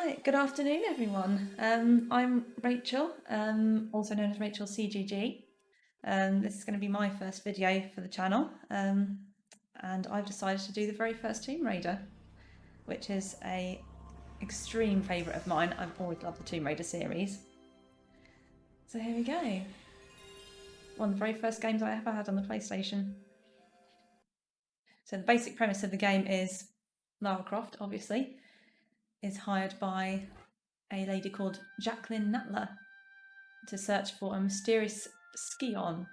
Right, good afternoon, everyone. I'm Rachel, also known as Rachel CGG. This is going to be my first video for the channel, and I've decided to do the very first Tomb Raider, which is a extreme favourite of mine. I've always loved the Tomb Raider series. So here we go. One of the very first games I ever had on the PlayStation. So the basic premise of the game is Lara Croft, obviously, is hired by a lady called Jacqueline Natler to search for a mysterious scion,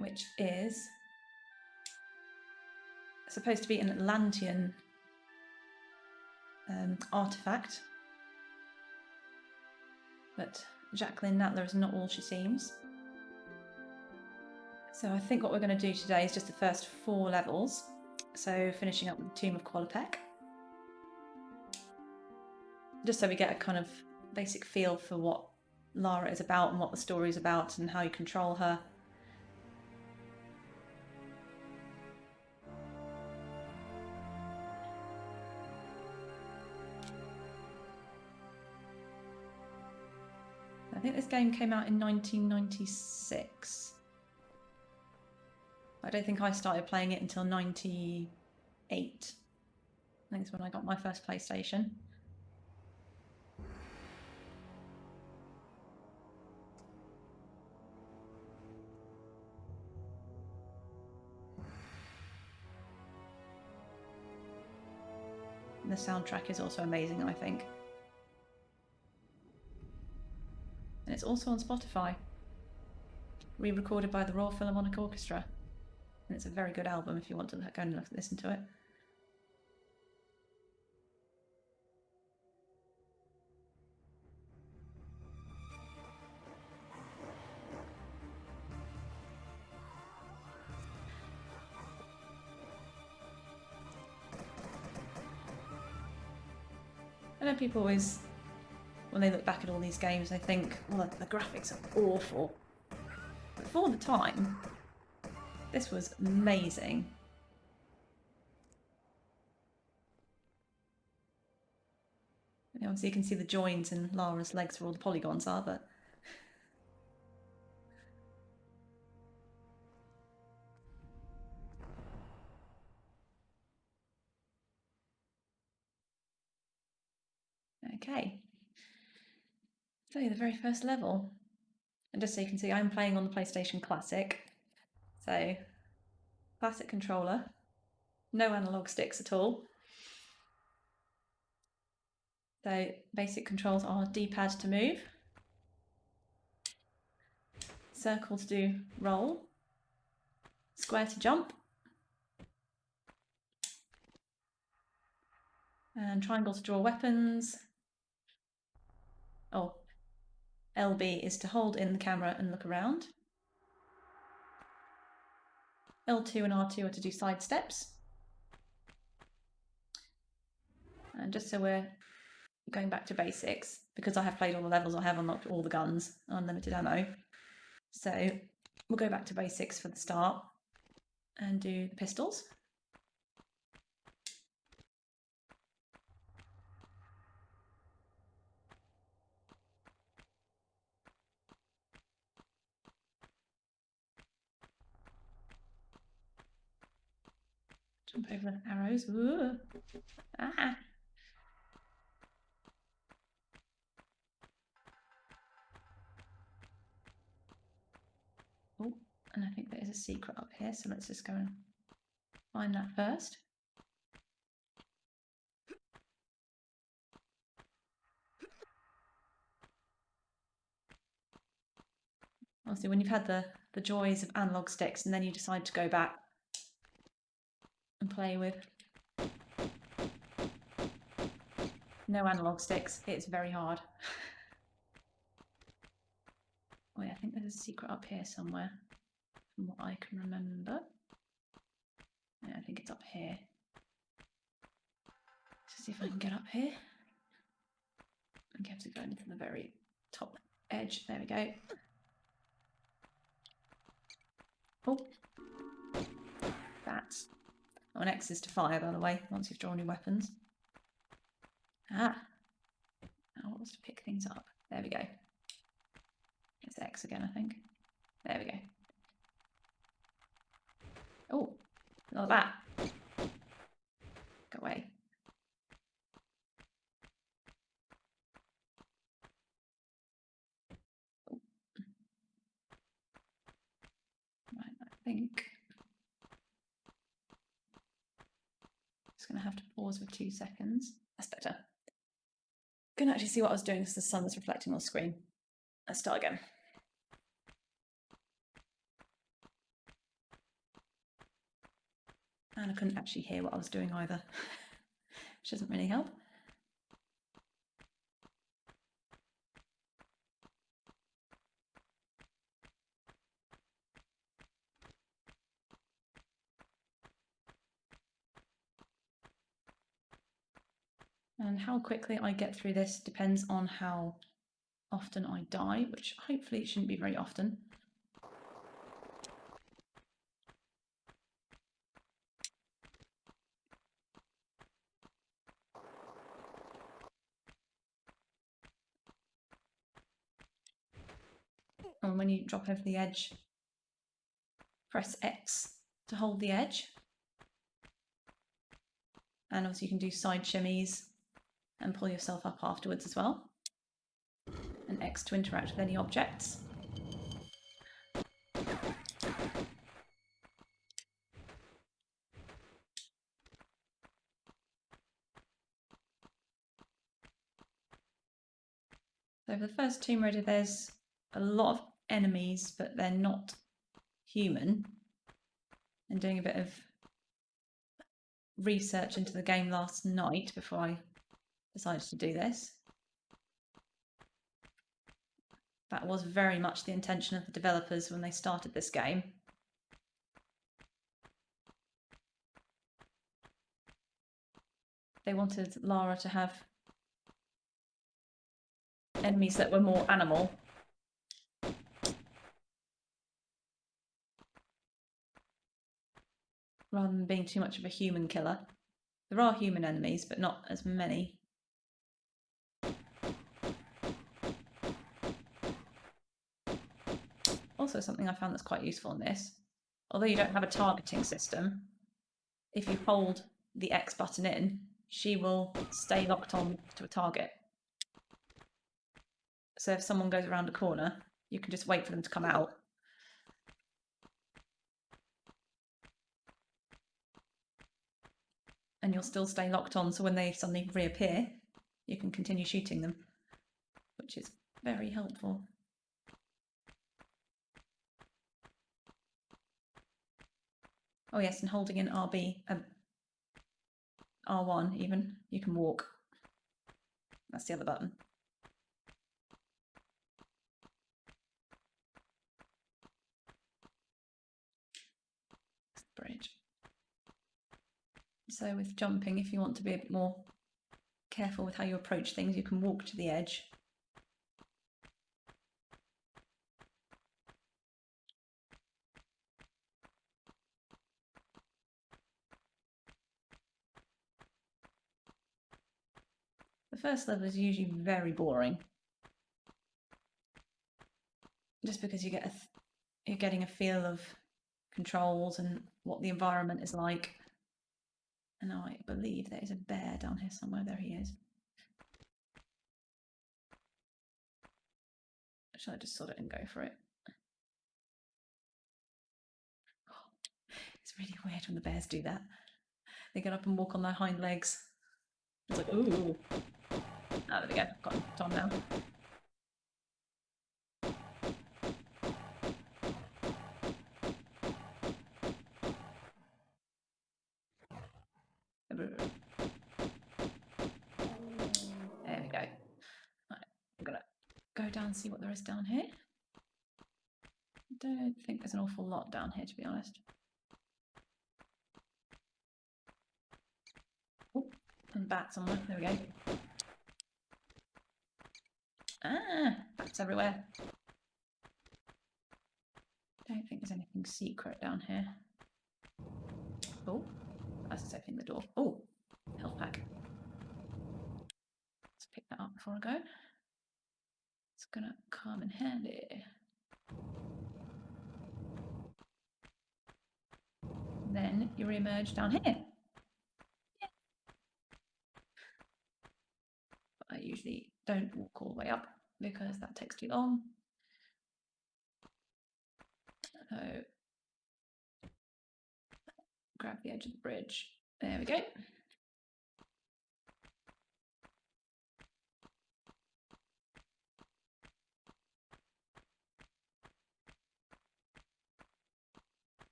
which is supposed to be an Atlantean artifact. But Jacqueline Natler is not all she seems. So I think what we're going to do today is just the first 4 levels. So finishing up with the Tomb of Qualopec. Just so we get a kind of basic feel for what Lara is about and what the story is about and how you control her. I think this game came out in 1996. I don't think I started playing it until 98. I think it's when I got my first PlayStation. The soundtrack is also amazing, I think. And it's also on Spotify, re-recorded by the Royal Philharmonic Orchestra. And it's a very good album if you want to go and listen to it. I know people always, when they look back at all these games, they think, well, the graphics are awful. But for the time, this was amazing. Obviously you can see the joints in Lara's legs where all the polygons are, but okay. So the very first level. And just so you can see, I'm playing on the PlayStation Classic. So, classic controller, no analog sticks at all. So, basic controls are D-pad to move, circle to do roll, square to jump, and triangle to draw weapons. Oh, LB is to hold in the camera and look around. L2 and R2 are to do side steps. And just so we're going back to basics, because I have played all the levels, I have unlocked all the guns, unlimited ammo. So we'll go back to basics for the start and do the pistols. Jump over arrows. Ooh. Ah. Oh, and I think there is a secret up here, so let's just go and find that first. Obviously, when you've had the joys of analog sticks and then you decide to go back and play with no analog sticks, it's very hard. Oh yeah, I think there's a secret up here somewhere, from what I can remember. Yeah, I think it's up here. Let's see if I can get up here. I think I have to go into the very top edge. There we go. Oh, that. Oh, an X is to fire, by the way, once you've drawn your weapons. Ah. Now what was to pick things up? There we go. It's X again, I think. There we go. Oh, not that. Go away. Oh. Right, I think just going to have to pause for 2 seconds. That's better. Couldn't actually see what I was doing because the sun was reflecting on the screen. Let's start again. And I couldn't actually hear what I was doing either, which doesn't really help. And how quickly I get through this depends on how often I die, which hopefully it shouldn't be very often. And when you drop over the edge, press X to hold the edge. And also you can do side shimmies and pull yourself up afterwards as well. And X to interact with any objects. So for the first Tomb Raider, there's a lot of enemies, but they're not human. And doing a bit of research into the game last night before I decided to do this. That was very much the intention of the developers when they started this game. They wanted Lara to have enemies that were more animal. Rather than being too much of a human killer. There are human enemies, but not as many. Also, something I found that's quite useful in this, although you don't have a targeting system, if you hold the X button in, she will stay locked on to a target. So if someone goes around a corner, you can just wait for them to come out. And you'll still stay locked on, so when they suddenly reappear, you can continue shooting them, which is very helpful. Oh yes, and holding in R1 even, you can walk. That's the other button. Bridge. So with jumping, if you want to be a bit more careful with how you approach things, you can walk to the edge. The first level is usually very boring, just because you're getting a feel of controls and what the environment is like. And I believe there is a bear down here somewhere. There he is. Shall I just sort it and go for it? It's really weird when the bears do that. They get up and walk on their hind legs. It's like, ooh. Oh, there we go. Got him Tom now. There we go. Right, I'm gonna go down and see what there is down here. I don't think there's an awful lot down here, to be honest. Oh, and bats somewhere. There we go. Ah, bats everywhere. Don't think there's anything secret down here. Oh, that's just opening the door. Oh, health pack. before I go. It's gonna come in handy. Then you re-emerge down here. I usually don't walk all the way up because that takes too long. So grab the edge of the bridge. There we go.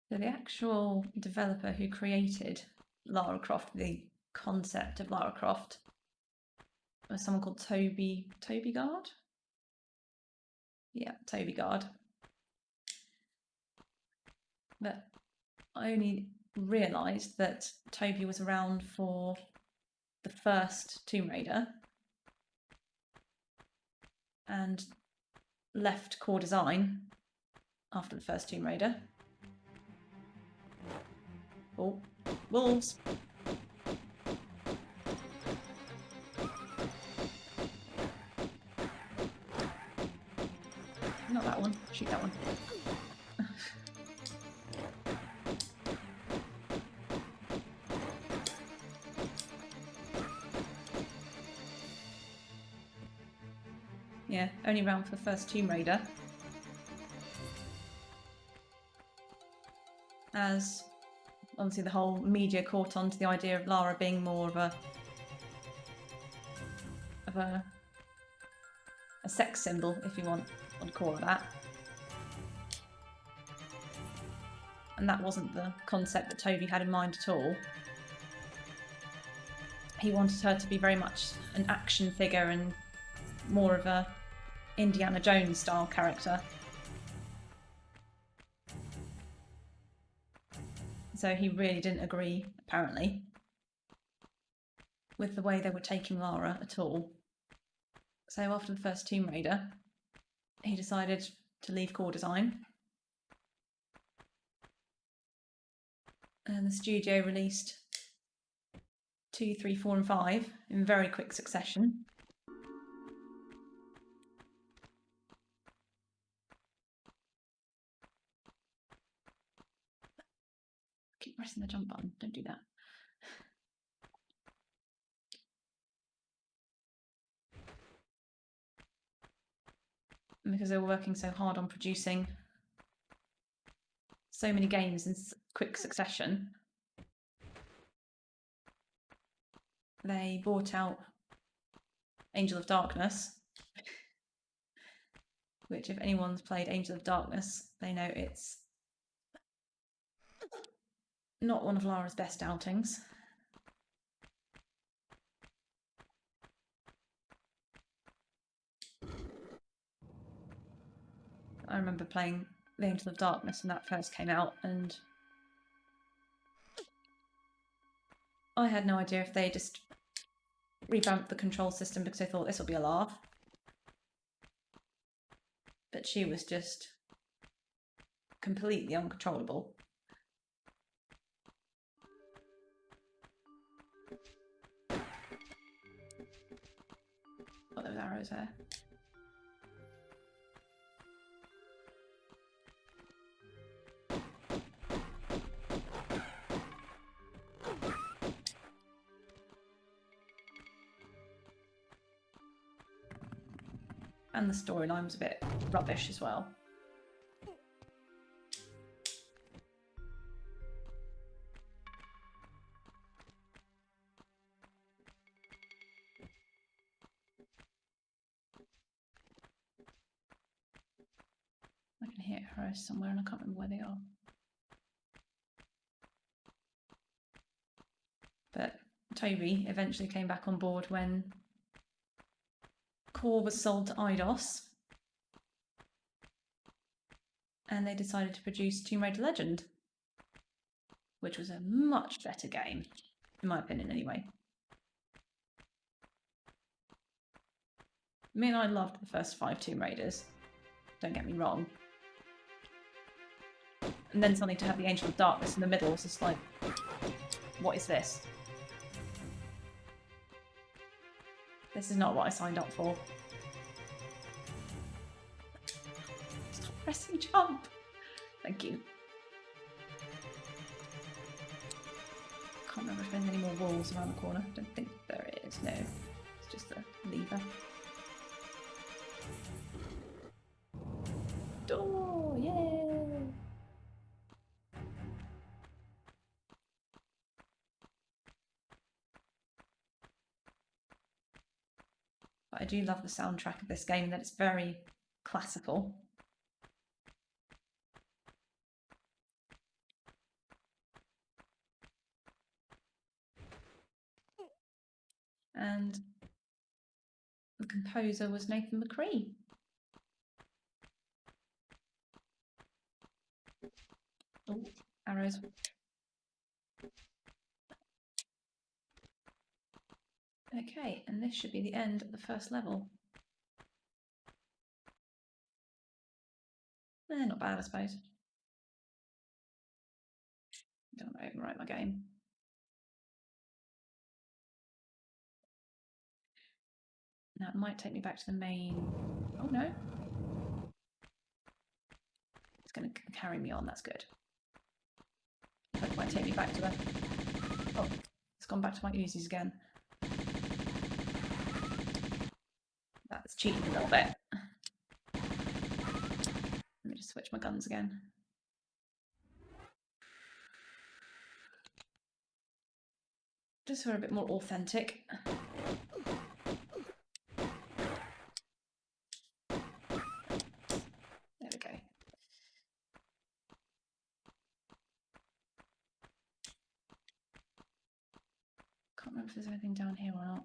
So the actual developer who created Lara Croft, the concept of Lara Croft, was someone called Toby Gard. Yeah, Toby Gard. But I only realised that Toby was around for the first Tomb Raider and left core design after the first Tomb Raider. Oh, wolves! Not that one. Shoot that one. Yeah, only around for the first Tomb Raider. As obviously the whole media caught on to the idea of Lara being more of a sex symbol, if you want to call it that. And that wasn't the concept that Toby had in mind at all. He wanted her to be very much an action figure and more of a Indiana Jones style character. So he really didn't agree, apparently, with the way they were taking Lara at all. So after the first Tomb Raider, he decided to leave core design. And the studio released 2, 3, 4 and 5 in very quick succession. Keep pressing the jump button, don't do that. And because they were working so hard on producing so many games in quick succession, they bought out Angel of Darkness, which if anyone's played Angel of Darkness, they know it's not one of Lara's best outings. I remember playing the Angel of Darkness when that first came out, and I had no idea if they just revamped the control system because I thought this will be a laugh. But she was just completely uncontrollable. Got those arrows there. And the storyline was a bit rubbish as well. I can hear arrows somewhere and I can't remember where they are. But Toby eventually came back on board when Core was sold to Eidos, and they decided to produce Tomb Raider Legend, which was a much better game, in my opinion anyway. I mean, I loved the first 5 Tomb Raiders, don't get me wrong. And then suddenly to have the Angel of Darkness in the middle is just like, what is this? This is not what I signed up for. Stop pressing jump. Thank you. Can't remember if there's any more walls around the corner. Don't think there is. No, it's just a lever. Door! Yay! But I do love the soundtrack of this game, that it's very classical. And the composer was Nathan McCree. Oh, arrows. Okay, and this should be the end of the first level. Not bad, I suppose. Don't want to overwrite my game. Now it might take me back to the main. Oh no. It's going to carry me on, that's good. It might take me back to the. Oh, it's gone back to my Uzis again. That's cheating a little bit. Let me just switch my guns again. Just so we're a bit more authentic. There we go. Can't remember if there's anything down here or not.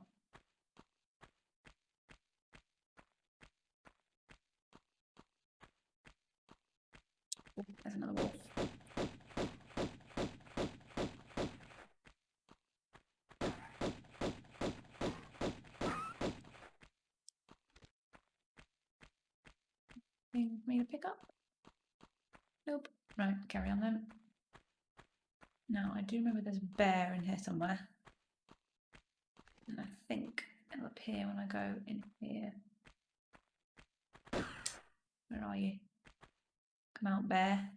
Oh, there's another wolf. Anything for me to pick up? Nope. Right, carry on then. Now, I do remember there's a bear in here somewhere. And I think it'll appear when I go in here. Where are you? Come out, bear.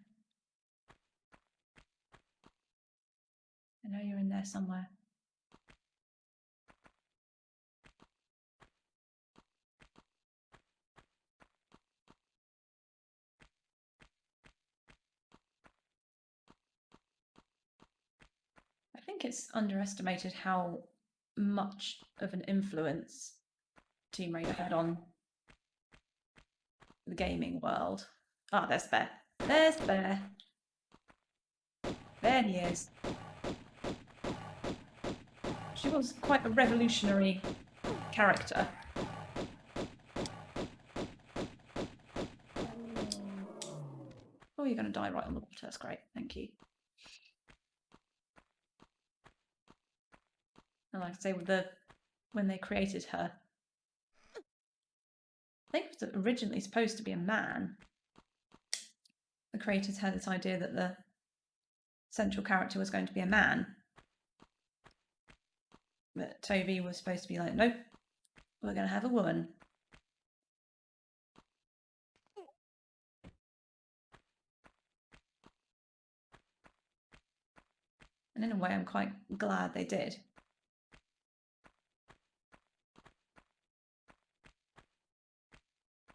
I know you're in there somewhere. I think it's underestimated how much of an influence Tomb Raider had on the gaming world. Ah, there's the bear. There's the bear. There he is. She was quite a revolutionary character. Oh, you're going to die right on the water. That's great. Thank you. And like I say, with when they created her, I think it was originally supposed to be a man. The creators had this idea that the central character was going to be a man. But Toby was supposed to be like, nope, we're going to have a woman. And in a way, I'm quite glad they did.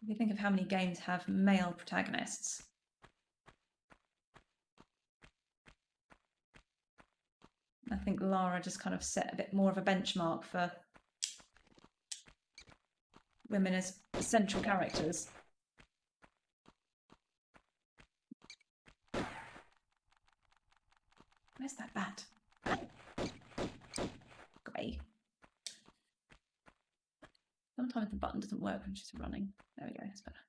If you think of how many games have male protagonists, I think Lara just kind of set a bit more of a benchmark for women as central characters. Where's that bat? Great. Sometimes the button doesn't work when she's running. There we go, that's better.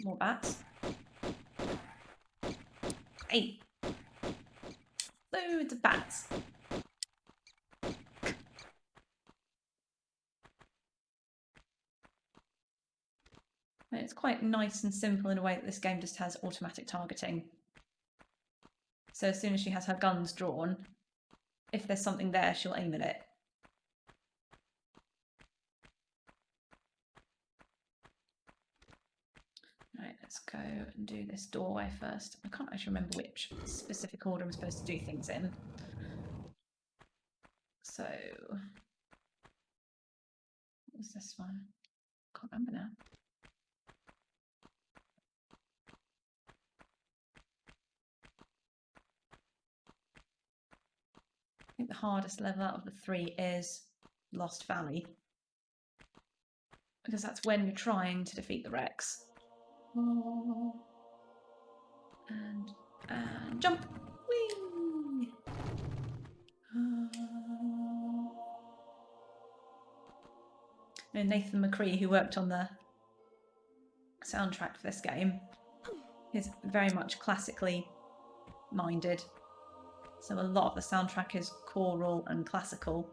More bats. Hey! Loads of bats. And it's quite nice and simple in a way that this game just has automatic targeting. So as soon as she has her guns drawn, if there's something there, she'll aim at it. Right, let's go and do this doorway first. I can't actually remember which specific order I'm supposed to do things in. So, what was this one? Can't remember now. I think the hardest level out of the 3 is Lost Valley, because that's when you're trying to defeat the Rex. And jump! Whee! And Nathan McCree, who worked on the soundtrack for this game, is very much classically minded. So a lot of the soundtrack is choral and classical.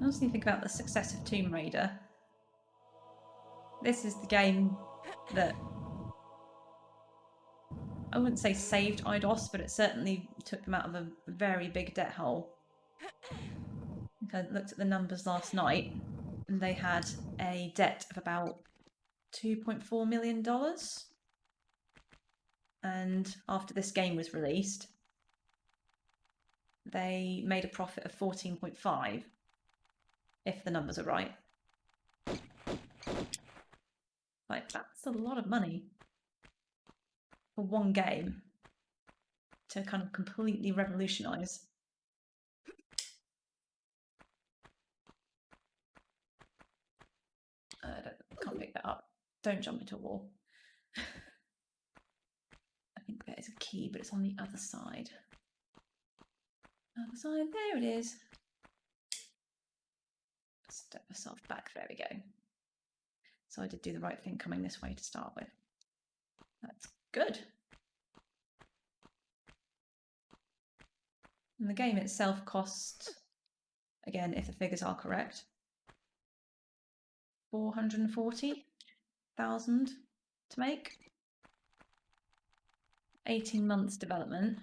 I also think about the success of Tomb Raider. This is the game that, I wouldn't say saved Eidos, but it certainly took them out of a very big debt hole. I looked at the numbers last night, and they had a debt of about $2.4 million. And after this game was released, they made a profit of 14.5, if the numbers are right. Like, that's a lot of money for one game to kind of completely revolutionise. Can't pick that up. Don't jump into a wall. I think there is a key, but it's on the other side. Other side, there it is. Step myself back, there we go. So I did do the right thing coming this way to start with. That's good. And the game itself cost, again, if the figures are correct, 440,000 to make. 18 months development.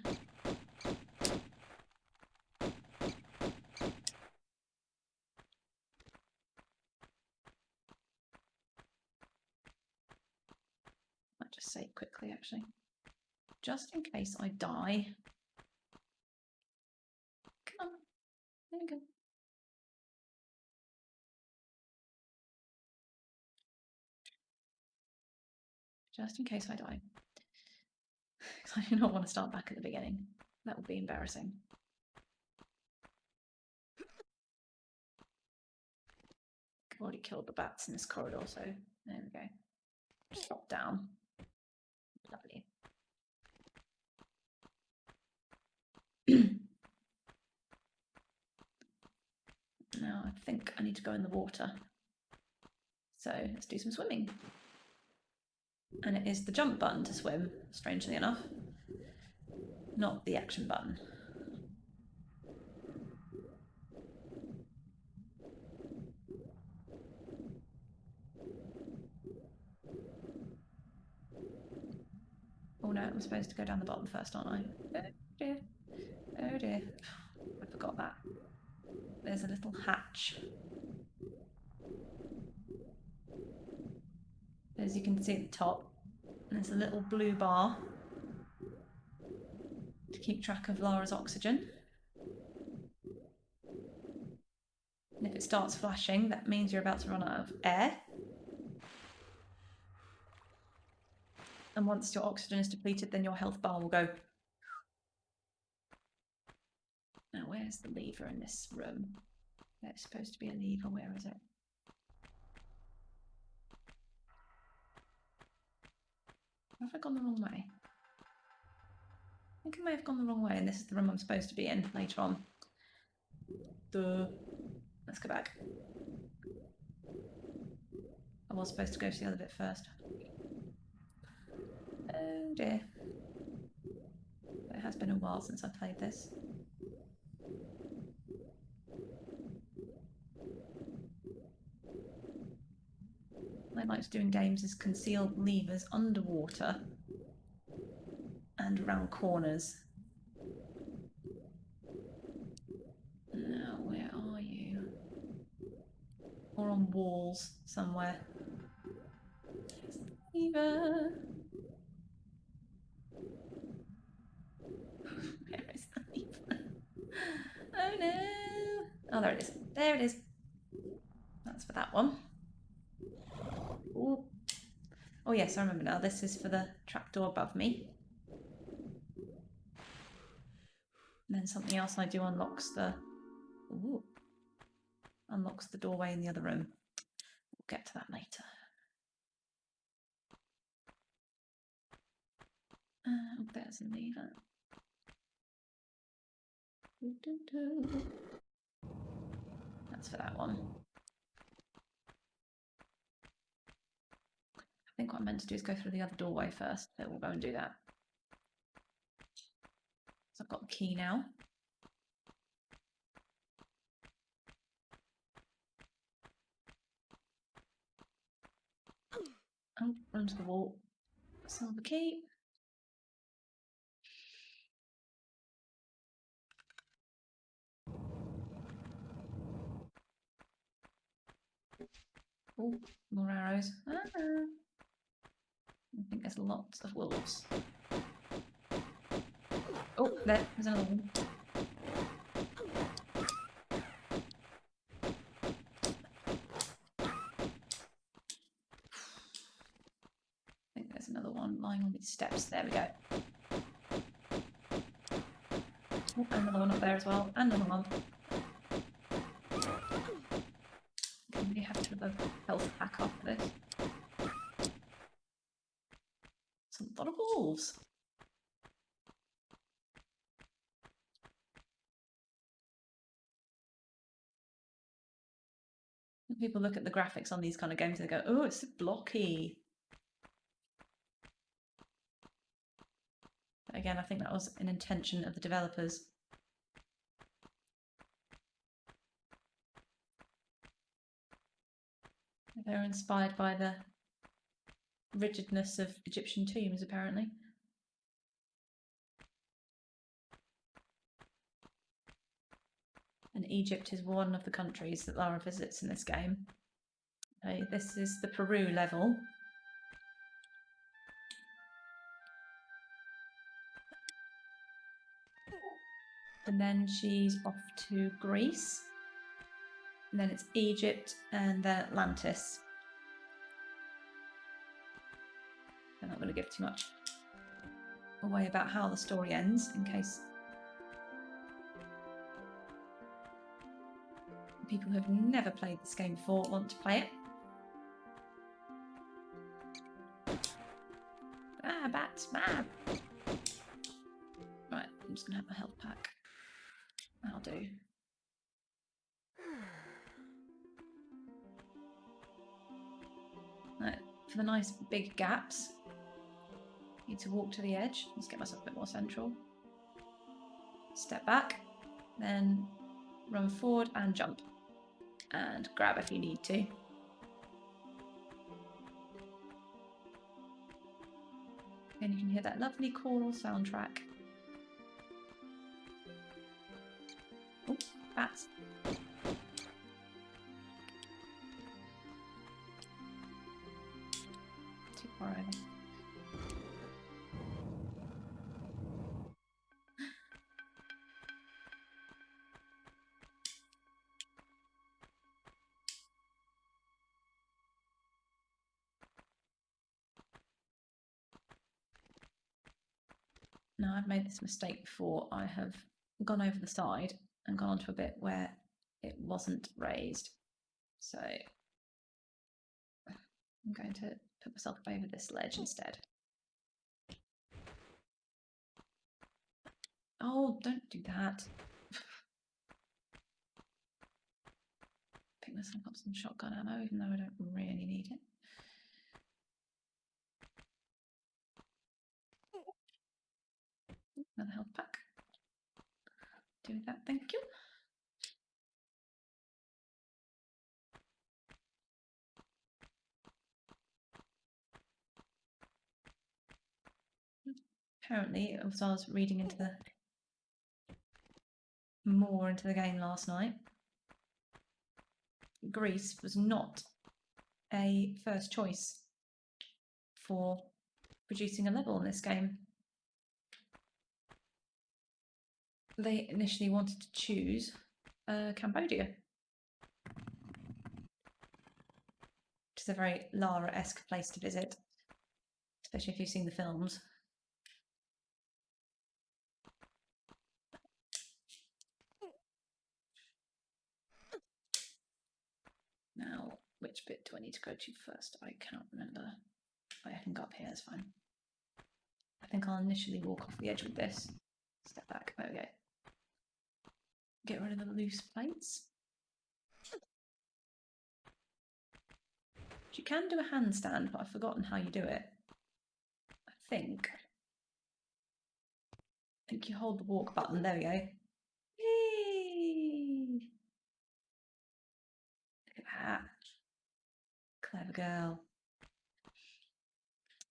Might just say quickly, actually, just in case I die. Come on, there we go. Just in case I die. Because I do not want to start back at the beginning. That would be embarrassing. I've already killed the bats in this corridor, so there we go. Just drop down. Lovely. Now I think I need to go in the water. So let's do some swimming. And it is the jump button to swim, strangely enough, not the action button. Oh no, I'm supposed to go down the bottom first, aren't I? Oh dear. Oh dear. I forgot that. There's a little hatch. As you can see at the top, there's a little blue bar to keep track of Lara's oxygen. And if it starts flashing, that means you're about to run out of air. And once your oxygen is depleted, then your health bar will go. Now, where's the lever in this room? There's supposed to be a lever. Where is it? Have I gone the wrong way? I think I may have gone the wrong way, and this is the room I'm supposed to be in later on. Duh. Let's go back. I was supposed to go to the other bit first. Oh dear. It has been a while since I played this. What I like to do in games is conceal levers underwater and around corners. Now, where are you? Or on walls somewhere. Lever. Where is the lever? Oh no! Oh, there it is. There it is. That's for that one. Ooh. Oh yes, I remember now. This is for the trapdoor above me. And then something else I do unlocks the... Ooh. Unlocks the doorway in the other room. We'll get to that later. Oh, there's a lever. That's for that one. I think what I meant to do is go through the other doorway first, so we'll go and do that. So I've got the key now. Oh, run to the wall. Silver key. Oh, more arrows. Ah. I think there's lots of wolves. Oh, there's another one. I think there's another one lying on these steps. There we go. Oh, and another one up there as well. And another one. We have to have a health pack after this. It's a lot of wolves. When people look at the graphics on these kind of games, they go, oh, it's so blocky. But again, I think that was an intention of the developers. They were inspired by the rigidness of Egyptian tombs, apparently. And Egypt is one of the countries that Lara visits in this game. This is the Peru level. And then she's off to Greece. And then it's Egypt and then Atlantis. I'm not going to give too much away about how the story ends in case people who have never played this game before want to play it. Ah, bats, mad. Right, I'm just going to have my health pack. That'll do. Right, for the nice big gaps, I need to walk to the edge. Let's get myself a bit more central. Step back, then run forward and jump. And grab if you need to. And you can hear that lovely choral soundtrack. Oh, bats. Too far over. Now, I've made this mistake before. I have gone over the side and gone onto a bit where it wasn't raised. So I'm going to put myself over this ledge instead. Oh, don't do that. Pick myself up some shotgun ammo, even though I don't really need it. Another health pack. Do that, thank you. Apparently, as I was reading into the game last night, Greece was not a first choice for producing a level in this game. They initially wanted to choose Cambodia, which is a very Lara-esque place to visit, especially if you've seen the films. Now, which bit do I need to go to first? I cannot remember. I can go up here, that's fine. I think I'll initially walk off the edge with this. Step back, there we go. Get rid of the loose plates. You can do a handstand, but I've forgotten how you do it. I think you hold the walk button, there we go. Yay! Look at that. Clever girl.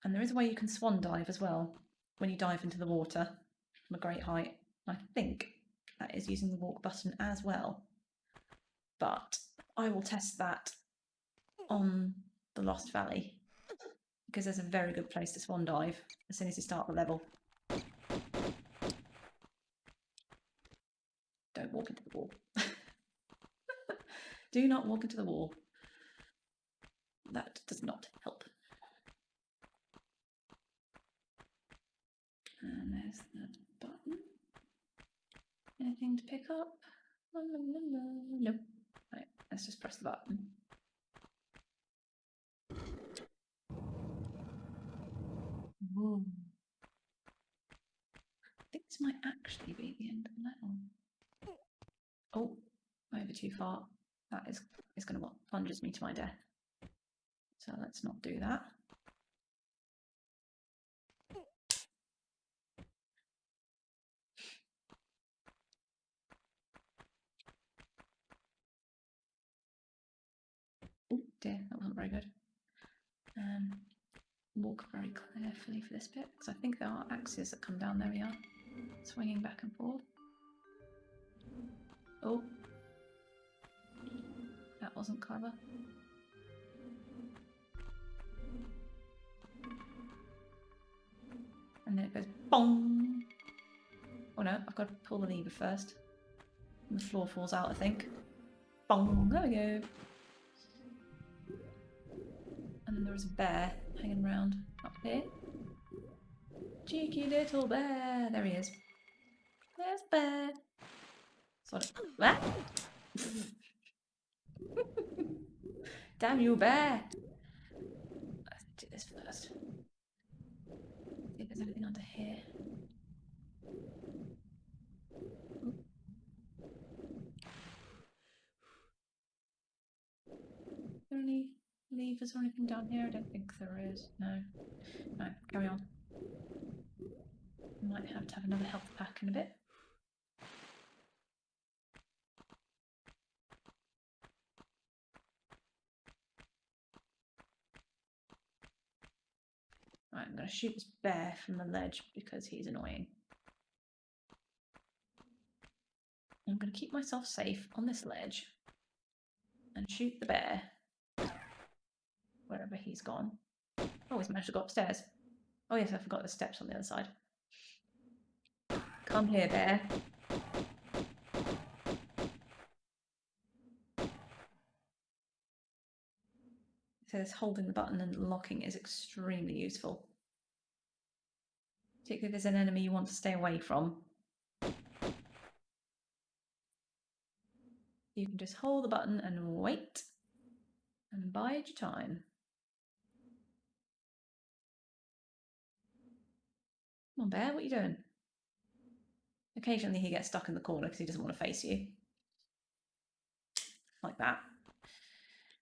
And there is a way you can swan dive as well when you dive into the water from a great height. I think that is using the walk button as well. But I will test that on the Lost Valley because there's a very good place to swan dive as soon as you start the level. Don't walk into the wall. Do not walk into the wall. That does not help. And there's the button. Anything to pick up? Nope. Right, let's just press the button. Whoa. I think this might actually be the end of the level. Oh, over too far. That is going to plunges me to my death. So let's not do that. Oh dear, that wasn't very good. Walk very carefully for this bit because I think there are axes that come down. There we are, swinging back and forth. Oh, that wasn't clever. And then it goes bong. Oh no, I've got to pull the lever first. And the floor falls out, I think. Bong, there we go. And then there is a bear hanging around up here. Cheeky little bear. There he is. There's bear. Sort of. Ah! Damn you, bear. Let's do this first. See if there's anything under here. Are there any levers or anything down here? I don't think there is. No. No, carry on. Might have to have another health pack in a bit. Right, I'm going to shoot this bear from the ledge because he's annoying. I'm going to keep myself safe on this ledge and shoot the bear wherever he's gone. Oh, he's managed to go upstairs. Oh yes, I forgot the steps on the other side. Come here, bear. It says holding the button and locking is extremely useful. Particularly if there's an enemy you want to stay away from. You can just hold the button and wait and bide your time. Come on, bear, what are you doing? Occasionally he gets stuck in the corner because he doesn't want to face you. Like that.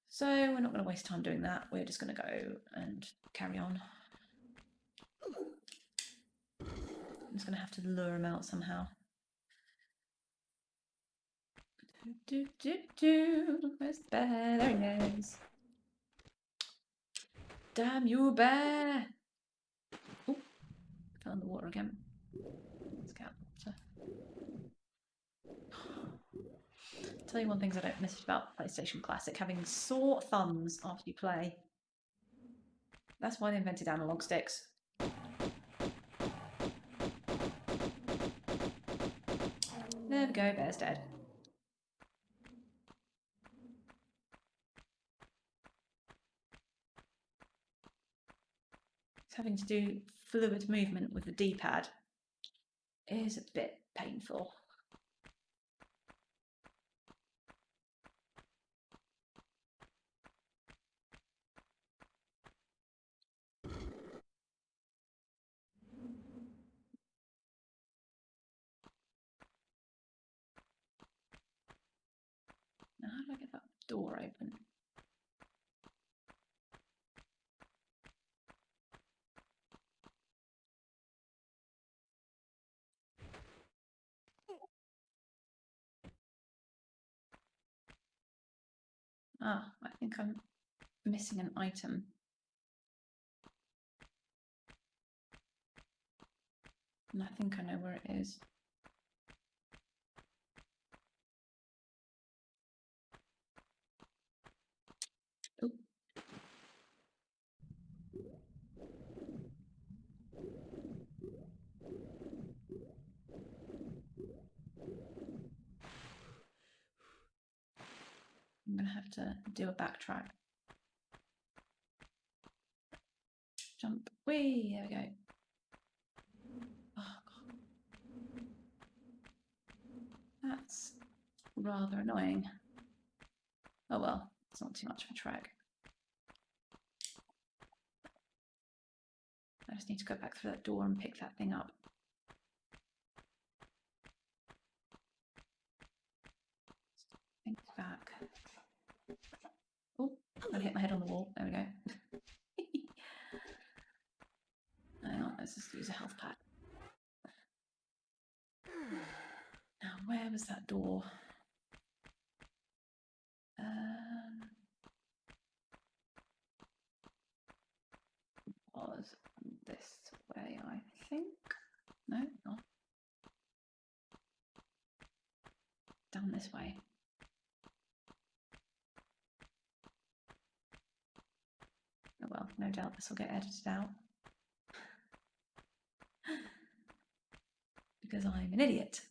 So we're not going to waste time doing that. We're just going to go and carry on. I'm just going to have to lure him out somehow. Where's the bear? There he is. Damn you, bear! Oh, fell in the water again. Let's get out. Tell you one thing I don't miss about PlayStation Classic, having sore thumbs after you play. That's why they invented analog sticks. There we go, bear's dead. Having to do fluid movement with the D-pad is a bit painful. Now, how do I get that door open? Ah, I think I'm missing an item. And I think I know where it is. Oh. I'm going to have to do a backtrack. Jump. Whee! There we go. Oh, God. That's rather annoying. Oh well, it's not too much of a trek. I just need to go back through that door and pick that thing up. Think back. Oh, I hit my head on the wall. There we go. Hang on, let's just use a health pack. Now, where was that door? Was this way, I think? No, not. Down this way. Oh well, no doubt this will get edited out. Because I'm an idiot.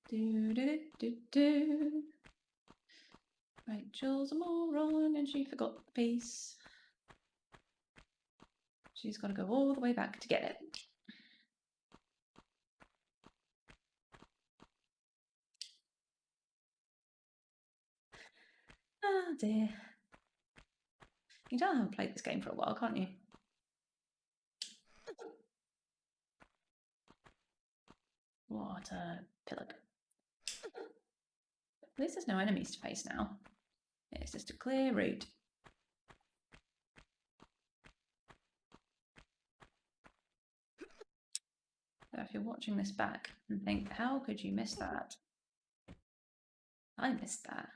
Do do do do. Rachel's a moron and she forgot the piece. She's got to go all the way back to get it. Ah dear. You can tell I haven't played this game for a while, can't you? What a pillock. At least there's no enemies to face now. It's just a clear route. So if you're watching this back and think, how could you miss that? I missed that.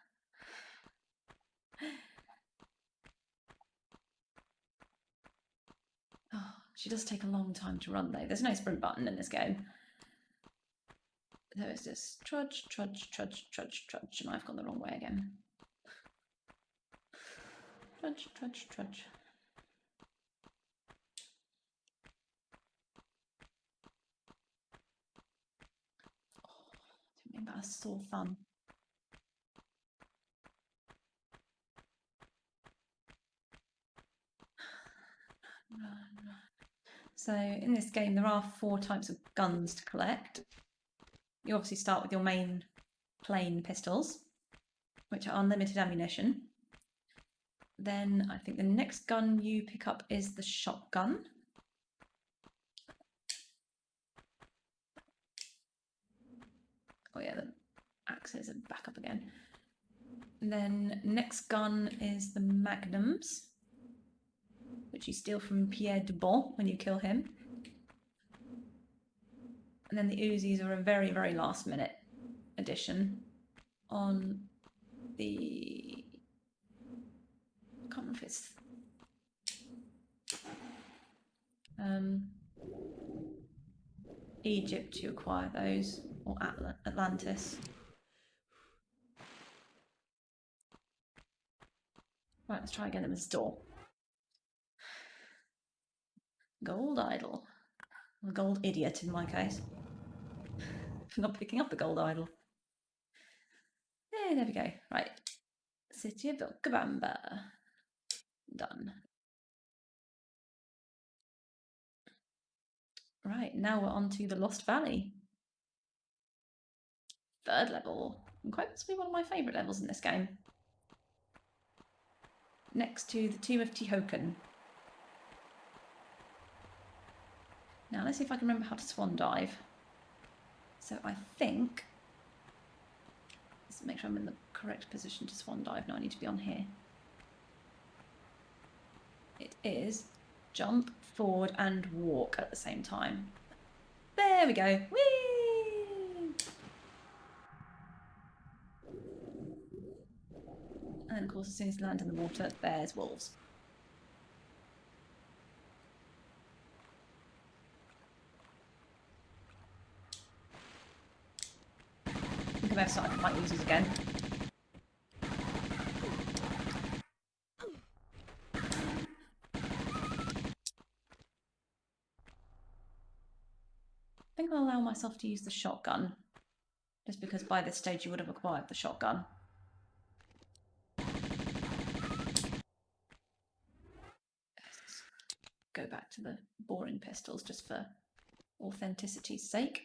Oh, she does take a long time to run though. There's no sprint button in this game. So it's just trudge, trudge, trudge, trudge, trudge, and I've gone the wrong way again. Trudge, trudge, trudge. Oh, didn't mean about a sore thumb. So in this game there are 4 types of guns to collect. You obviously start with your main plain pistols. which are unlimited ammunition. Then I think the next gun you pick up is the shotgun. Oh yeah, the axes are back up again. And then next gun is the magnums, which you steal from Pierre de Bon when you kill him. And then the Uzis are a very, very last minute addition on the... I can't remember if it's... Egypt to acquire those, or Atlantis. Right, let's try again at the store. Gold idol. A gold idiot in my case. For not picking up the gold idol. There we go. Right. City of Vilcabamba. Done. Right, now we're on to the Lost Valley. 3rd level. And quite possibly one of my favourite levels in this game. Next to the Tomb of Tehokan. Now let's see if I can remember how to swan dive. So I think... Let's make sure I'm in the correct position to swan dive. No, I need to be on here. It is jump, forward and walk at the same time. There we go. Whee! And then of course as soon as you land in the water, there's wolves. I think I better start to fight users again. I think I'll allow myself to use the shotgun, just because by this stage you would have acquired the shotgun. Let's go back to the boring pistols just for authenticity's sake.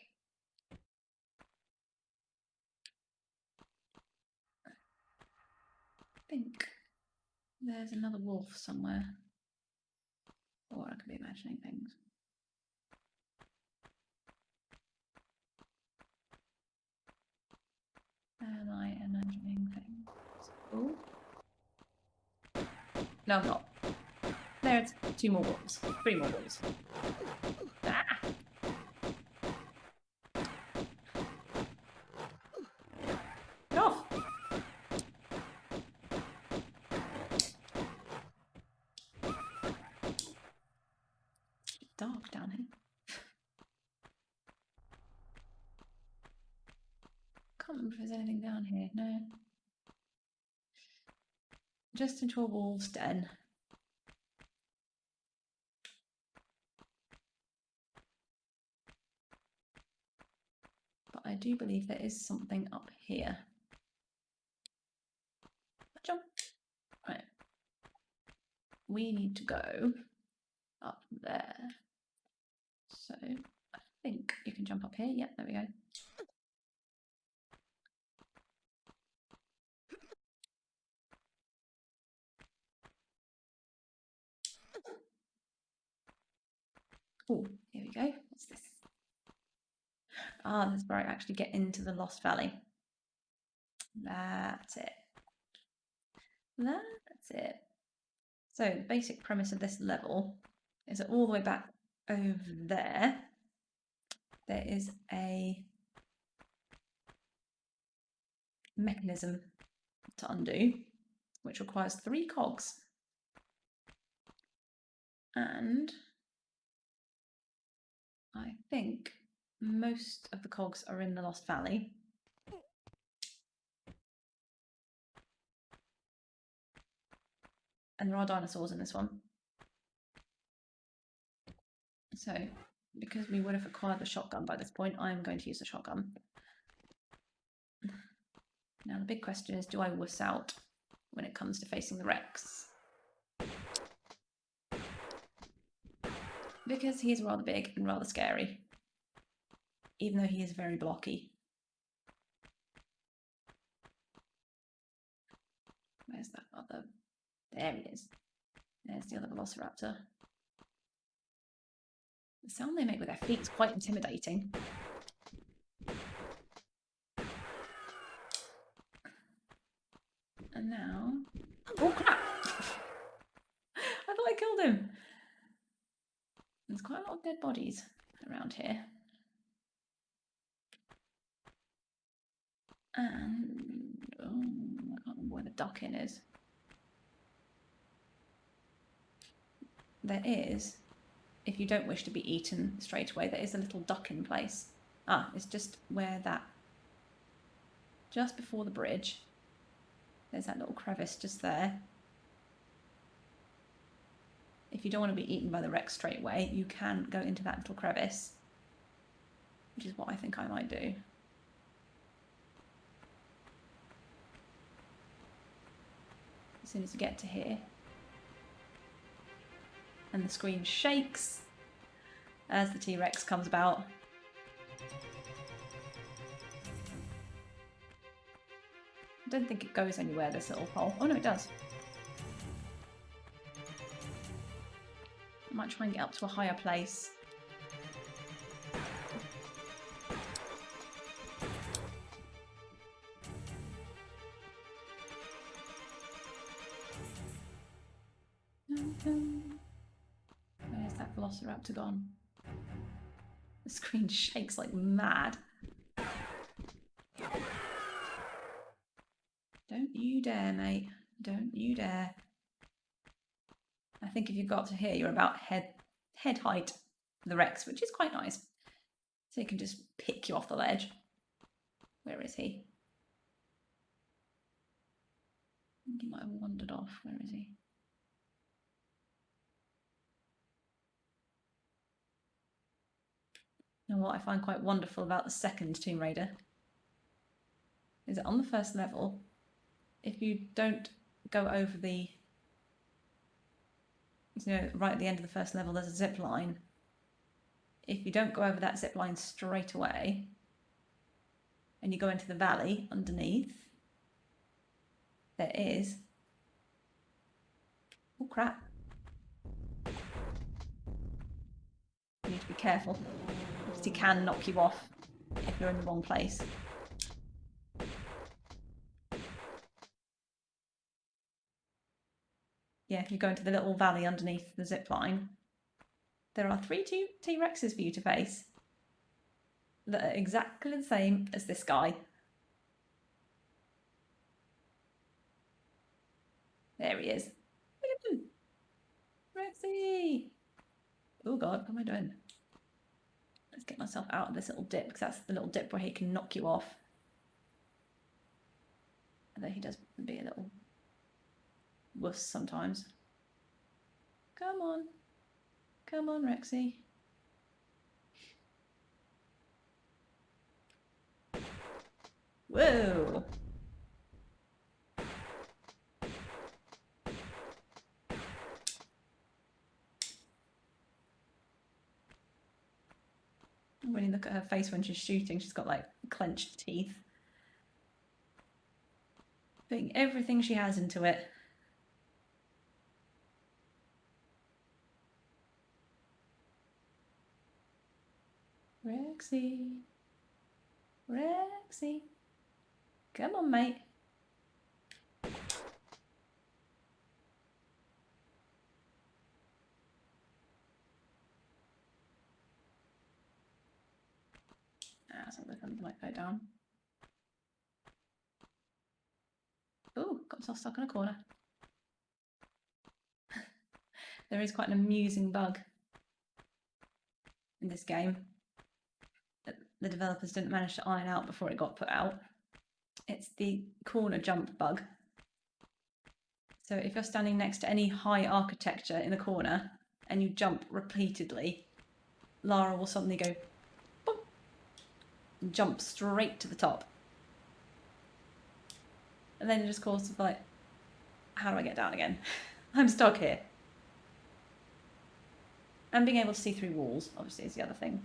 I think there's another wolf somewhere, or I could be imagining things. Am I imagining things? Oh. No, I'm not. There's 2 more wolves. 3 more wolves. Ah! Get off! It's dark down here. Can't remember if there's anything down here. No. Just into a wolf's den. But I do believe there is something up here. Jump. Right. We need to go up there. So I think you can jump up here. Yep, there we go. Oh, here we go. What's this? Ah, that's where I actually get into the Lost Valley. That's it. That's it. So the basic premise of this level is that all the way back over there, there is a mechanism to undo, which requires 3 cogs. And I think most of the cogs are in the Lost Valley. And there are dinosaurs in this one. So, because we would have acquired the shotgun by this point, I'm going to use the shotgun. Now the big question is, do I wuss out when it comes to facing the Rex? Because he is rather big and rather scary, even though he is very blocky. Where's that other? There he is. There's the other velociraptor. The sound they make with their feet is quite intimidating. And now... Oh, crap! I thought I killed him. There's quite a lot of dead bodies around here. And... oh, I can't remember where the duck in is. There is, if you don't wish to be eaten straight away, there is a little duck in place. Ah, it's just where that... just before the bridge. There's that little crevice just there. If you don't want to be eaten by the Rex straight away, you can go into that little crevice, which is what I think I might do. As soon as you get to here. And the screen shakes as the T-Rex comes about. I don't think it goes anywhere, this little hole. Oh no, it does. I might try and get up to a higher place. Where's that velociraptor gone? The screen shakes like mad. Don't you dare, mate. Don't you dare. I think if you got to here, you're about head height of the Rex, which is quite nice. So he can just pick you off the ledge. Where is he? I think he might have wandered off. Where is he? And what I find quite wonderful about the second Tomb Raider is that on the first level, if you don't go over the, you know, right at the end of the first level, there's a zip line. If you don't go over that zip line straight away, and you go into the valley underneath, there is, oh crap, you need to be careful, because he can knock you off if you're in the wrong place. Yeah, if you go into the little valley underneath the zip line, there are 3 T-Rexes for you to face that are exactly the same as this guy. There he is. Look at him! Rexy! Oh god, what am I doing? Let's get myself out of this little dip, because that's the little dip where he can knock you off. Although he does be a little wuss sometimes. Come on. Come on, Rexy. Whoa! When you look at her face when she's shooting, she's got like clenched teeth. Putting everything she has into it. Rexy. Rexy. Come on, mate. So the might go down. Oh, got myself stuck in a corner. There is quite an amusing bug in this game that the developers didn't manage to iron out before it got put out. It's the corner jump bug. So if you're standing next to any high architecture in a corner and you jump repeatedly, Lara will suddenly go boop, and jump straight to the top. And then it just causes like, how do I get down again? I'm stuck here. And being able to see through walls, obviously, is the other thing.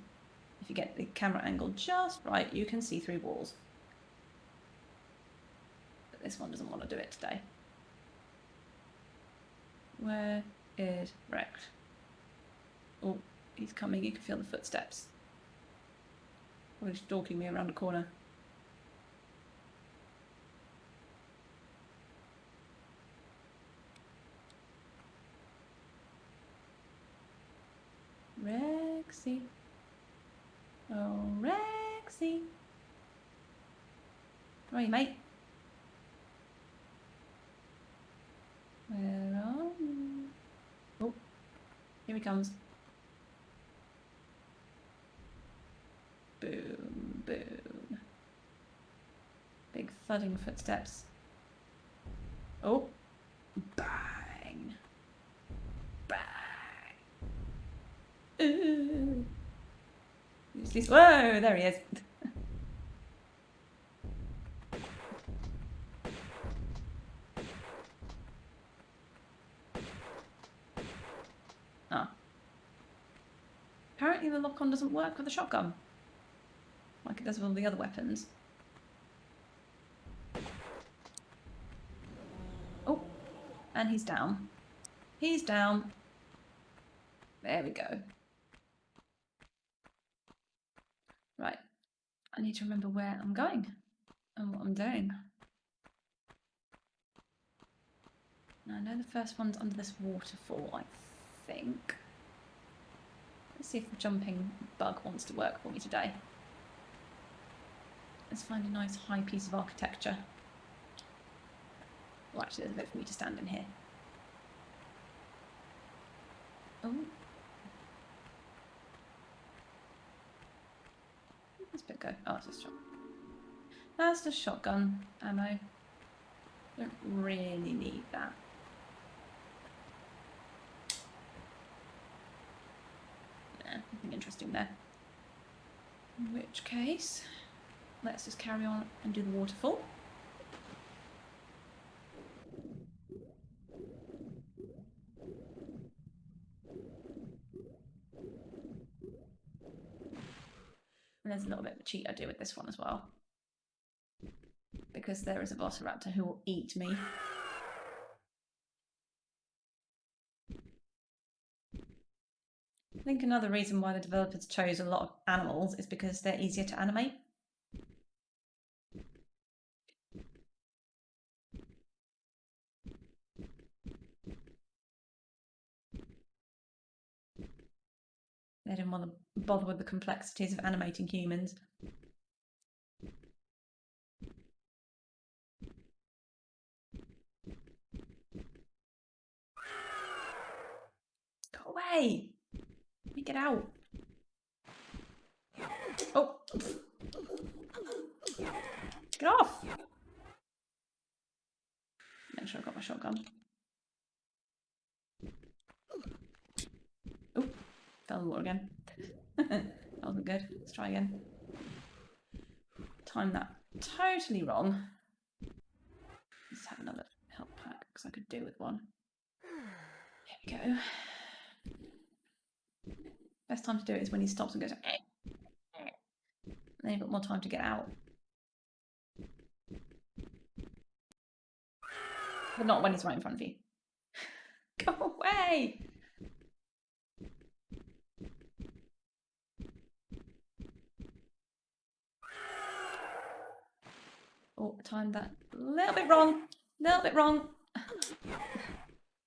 If you get the camera angle just right, you can see through walls. But this one doesn't want to do it today. Where is Rex? Oh, he's coming. You can feel the footsteps. Oh, he's stalking me around the corner. Rexy. Oh, Rexy. Where are you, mate? Where are you? Oh, here he comes. Boom, boom. Big thudding footsteps. Oh, bang. Bang. Ooh. Whoa, there he is. Ah. Apparently the lock-on doesn't work with the shotgun, like it does with all the other weapons. Oh, and he's down. He's down. There we go. Right. I need to remember where I'm going and what I'm doing. Now, I know the first one's under this waterfall, I think. Let's see if the jumping bug wants to work for me today. Let's find a nice high piece of architecture. Well, actually, there's a bit for me to stand in here. Oh. Where's this bit go? Oh, it's just shotgun. That's the shotgun ammo. Don't really need that. Nah, nothing interesting there. In which case, let's just carry on and do the waterfall. And there's a little bit of a cheat I do with this one as well, because there is a velociraptor who will eat me. I think another reason why the developers chose a lot of animals is because they're easier to animate. They didn't want to bother with the complexities of animating humans. Go away! Let me get out. Oh! Get off! Make sure I got my shotgun. Oh! Fell in the water again. That wasn't good. Let's try again. Timed that totally wrong. Let's have another health pack because I could do with one. Here we go. Best time to do it is when he stops and goes, eh. Then you've got more time to get out. But not when he's right in front of you. Go away! Oh, I timed that a little bit wrong. Little bit wrong.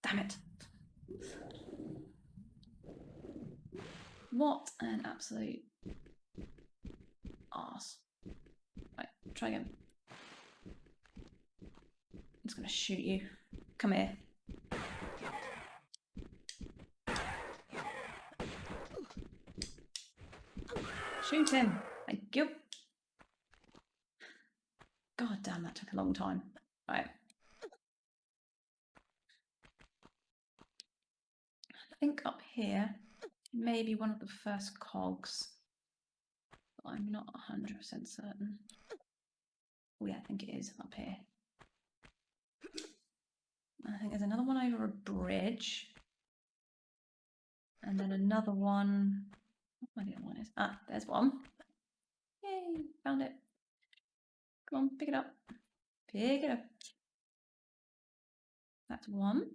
Damn it. What an absolute arse. Right, try again. I'm just going to shoot you. Come here. Shoot him. Thank you. God damn, that took a long time. Right. I think up here, maybe one of the first cogs. But I'm not 100% certain. Oh yeah, I think it is up here. I think there's another one over a bridge. And then another one. Where the other one is? Ah, there's one. Yay, found it. Come on, pick it up. Pick it up. That's one.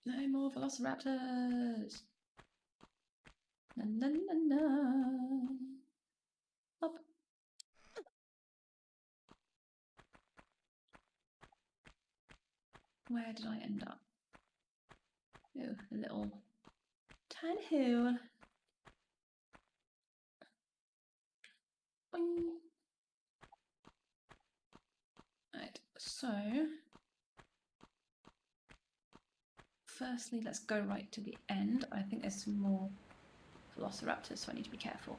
No more velociraptors. Na, na, na, na. Up. Where did I end up? Oh, a little tiny hill. Boing. Right, so firstly, let's go right to the end. I think there's some more velociraptors, so I need to be careful.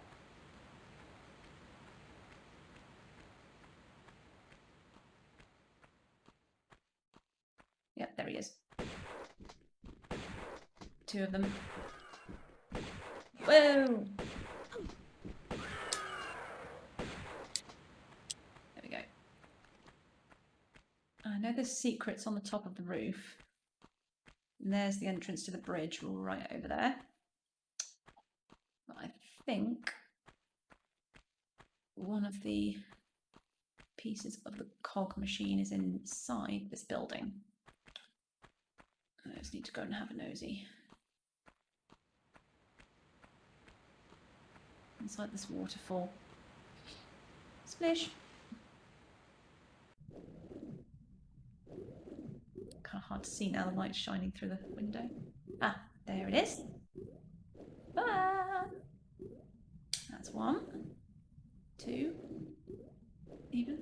Yep, there he is. Two of them. Whoa! There we go. I know there's secrets on the top of the roof. And there's the entrance to the bridge right over there. But I think one of the pieces of the cog machine is inside this building. I just need to go and have a nosy. Inside this waterfall. Splish! Kind of hard to see now, the light's shining through the window. Ah, there it is. Ah! That's one. Two. Even.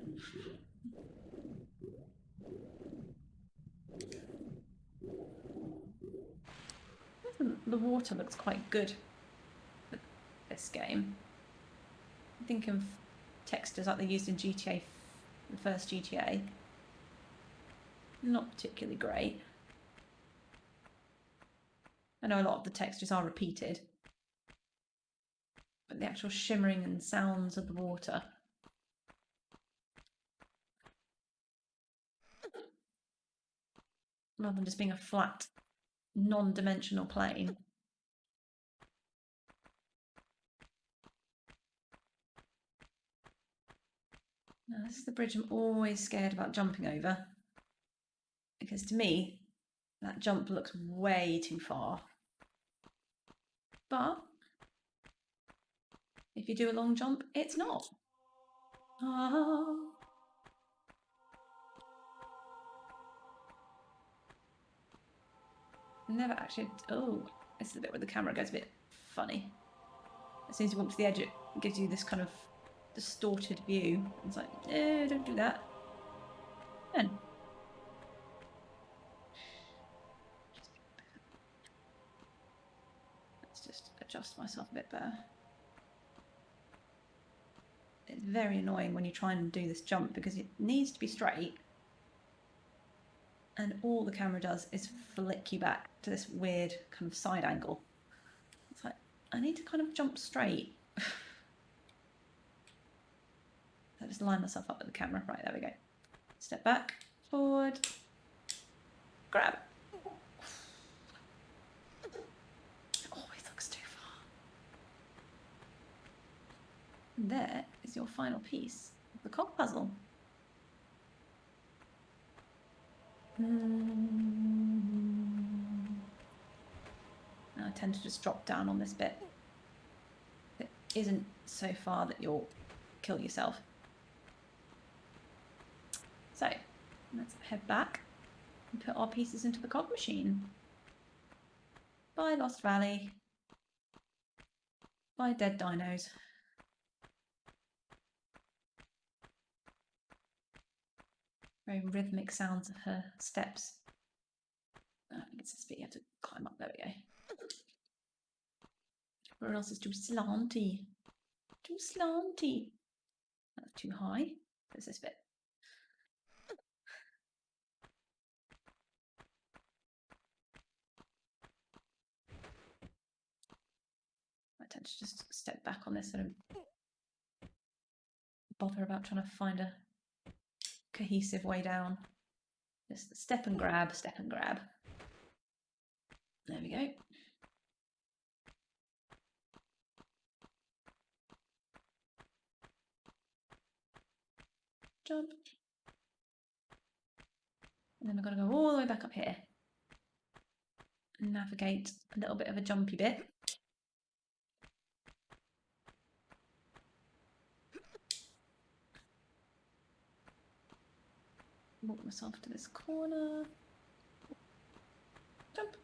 The water looks quite good for this game. I think of textures like they used in GTA, the first GTA. Not particularly great. I know a lot of the textures are repeated, but the actual shimmering and sounds of the water. Rather than just being a flat, non-dimensional plane. Now, this is the bridge I'm always scared about jumping over, because to me, that jump looks way too far. But if you do a long jump, it's not. Oh. Never actually. Oh, this is the bit where the camera goes a bit funny. As soon as you walk to the edge, it gives you this kind of distorted view. It's like, no, don't do that. Then. Let's just adjust myself a bit better. It's very annoying when you try and do this jump because it needs to be straight. And all the camera does is flick you back to this weird kind of side angle. It's like, I need to kind of jump straight. I just line myself up with the camera. Right, there we go. Step back, forward, grab. Oh, it looks too far. And there is your final piece of the cog puzzle. Now I tend to just drop down on this bit. It isn't so far that you'll kill yourself. So let's head back and put our pieces into the cog machine. Bye, Lost Valley. Bye, dead dinos. Very rhythmic sounds of her steps. I think it's this bit you have to climb up. There we go. Or else it's too slanty. Too slanty. That's too high. There's this bit. I tend to just step back on this and bother about trying to find a cohesive way down. Just step and grab, step and grab. There we go. Jump. And then we've got to go all the way back up here. And navigate a little bit of a jumpy bit. Walk myself to this corner. Jump.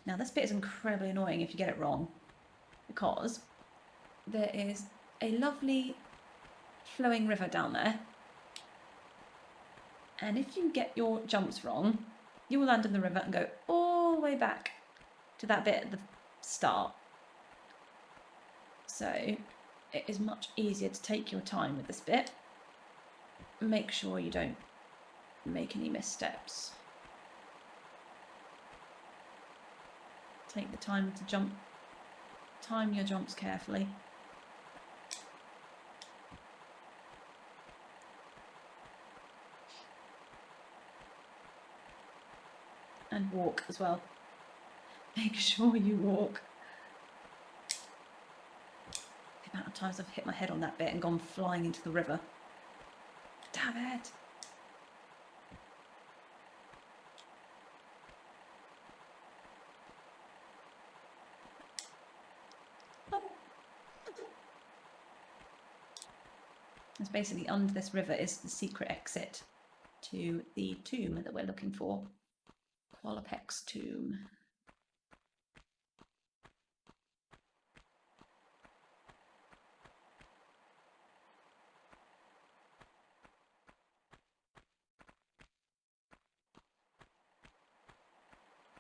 Now this bit is incredibly annoying if you get it wrong, because there is a lovely flowing river down there, and if you get your jumps wrong, you will land in the river and go all the way back to that bit at the start. So it is much easier to take your time with this bit. Make sure you don't make any missteps. Take the time to jump. Time your jumps carefully. And walk as well. Make sure you walk. The amount of times I've hit my head on that bit and gone flying into the river. Damn it! It's basically under this river is the secret exit to the tomb that we're looking for. Qualipex tomb.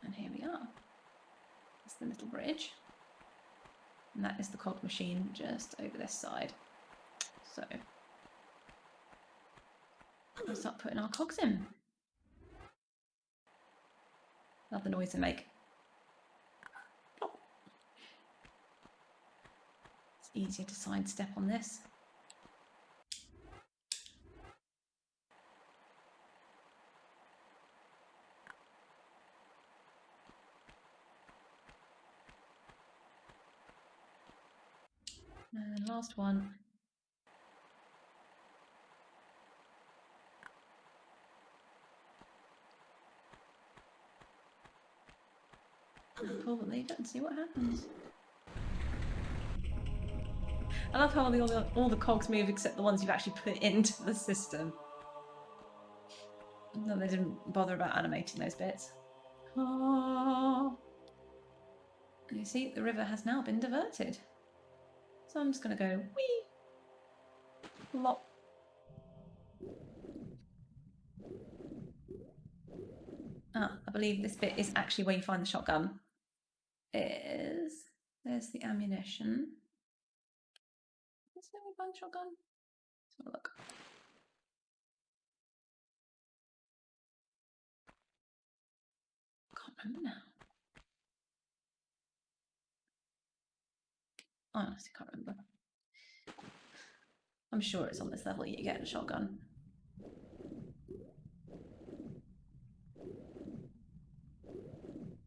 And here we are. That's the little bridge. And that is the cog machine just over this side. So let's start putting our cogs in. Love the noise they make. It's easier to sidestep on this. And last one. Pull the lever and see what happens. I love how all the cogs move except the ones you've actually put into the system. No, they didn't bother about animating those bits. Oh. You see, the river has now been diverted. So I'm just going to go wee, plop. Ah, I believe this bit is actually where you find the shotgun. There's the ammunition. Is there where you find the shotgun? Let's have a look. Can't remember now. I honestly can't remember. I'm sure it's on this level you get a shotgun.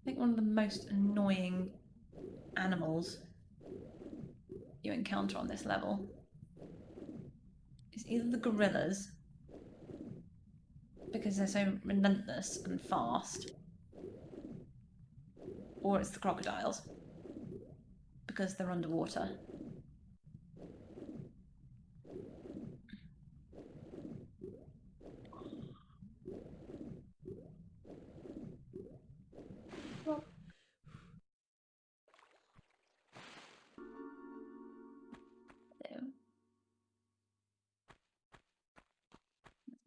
I think one of the most annoying animals you encounter on this level is either the gorillas, because they're so relentless and fast, or it's the crocodiles, because they're underwater.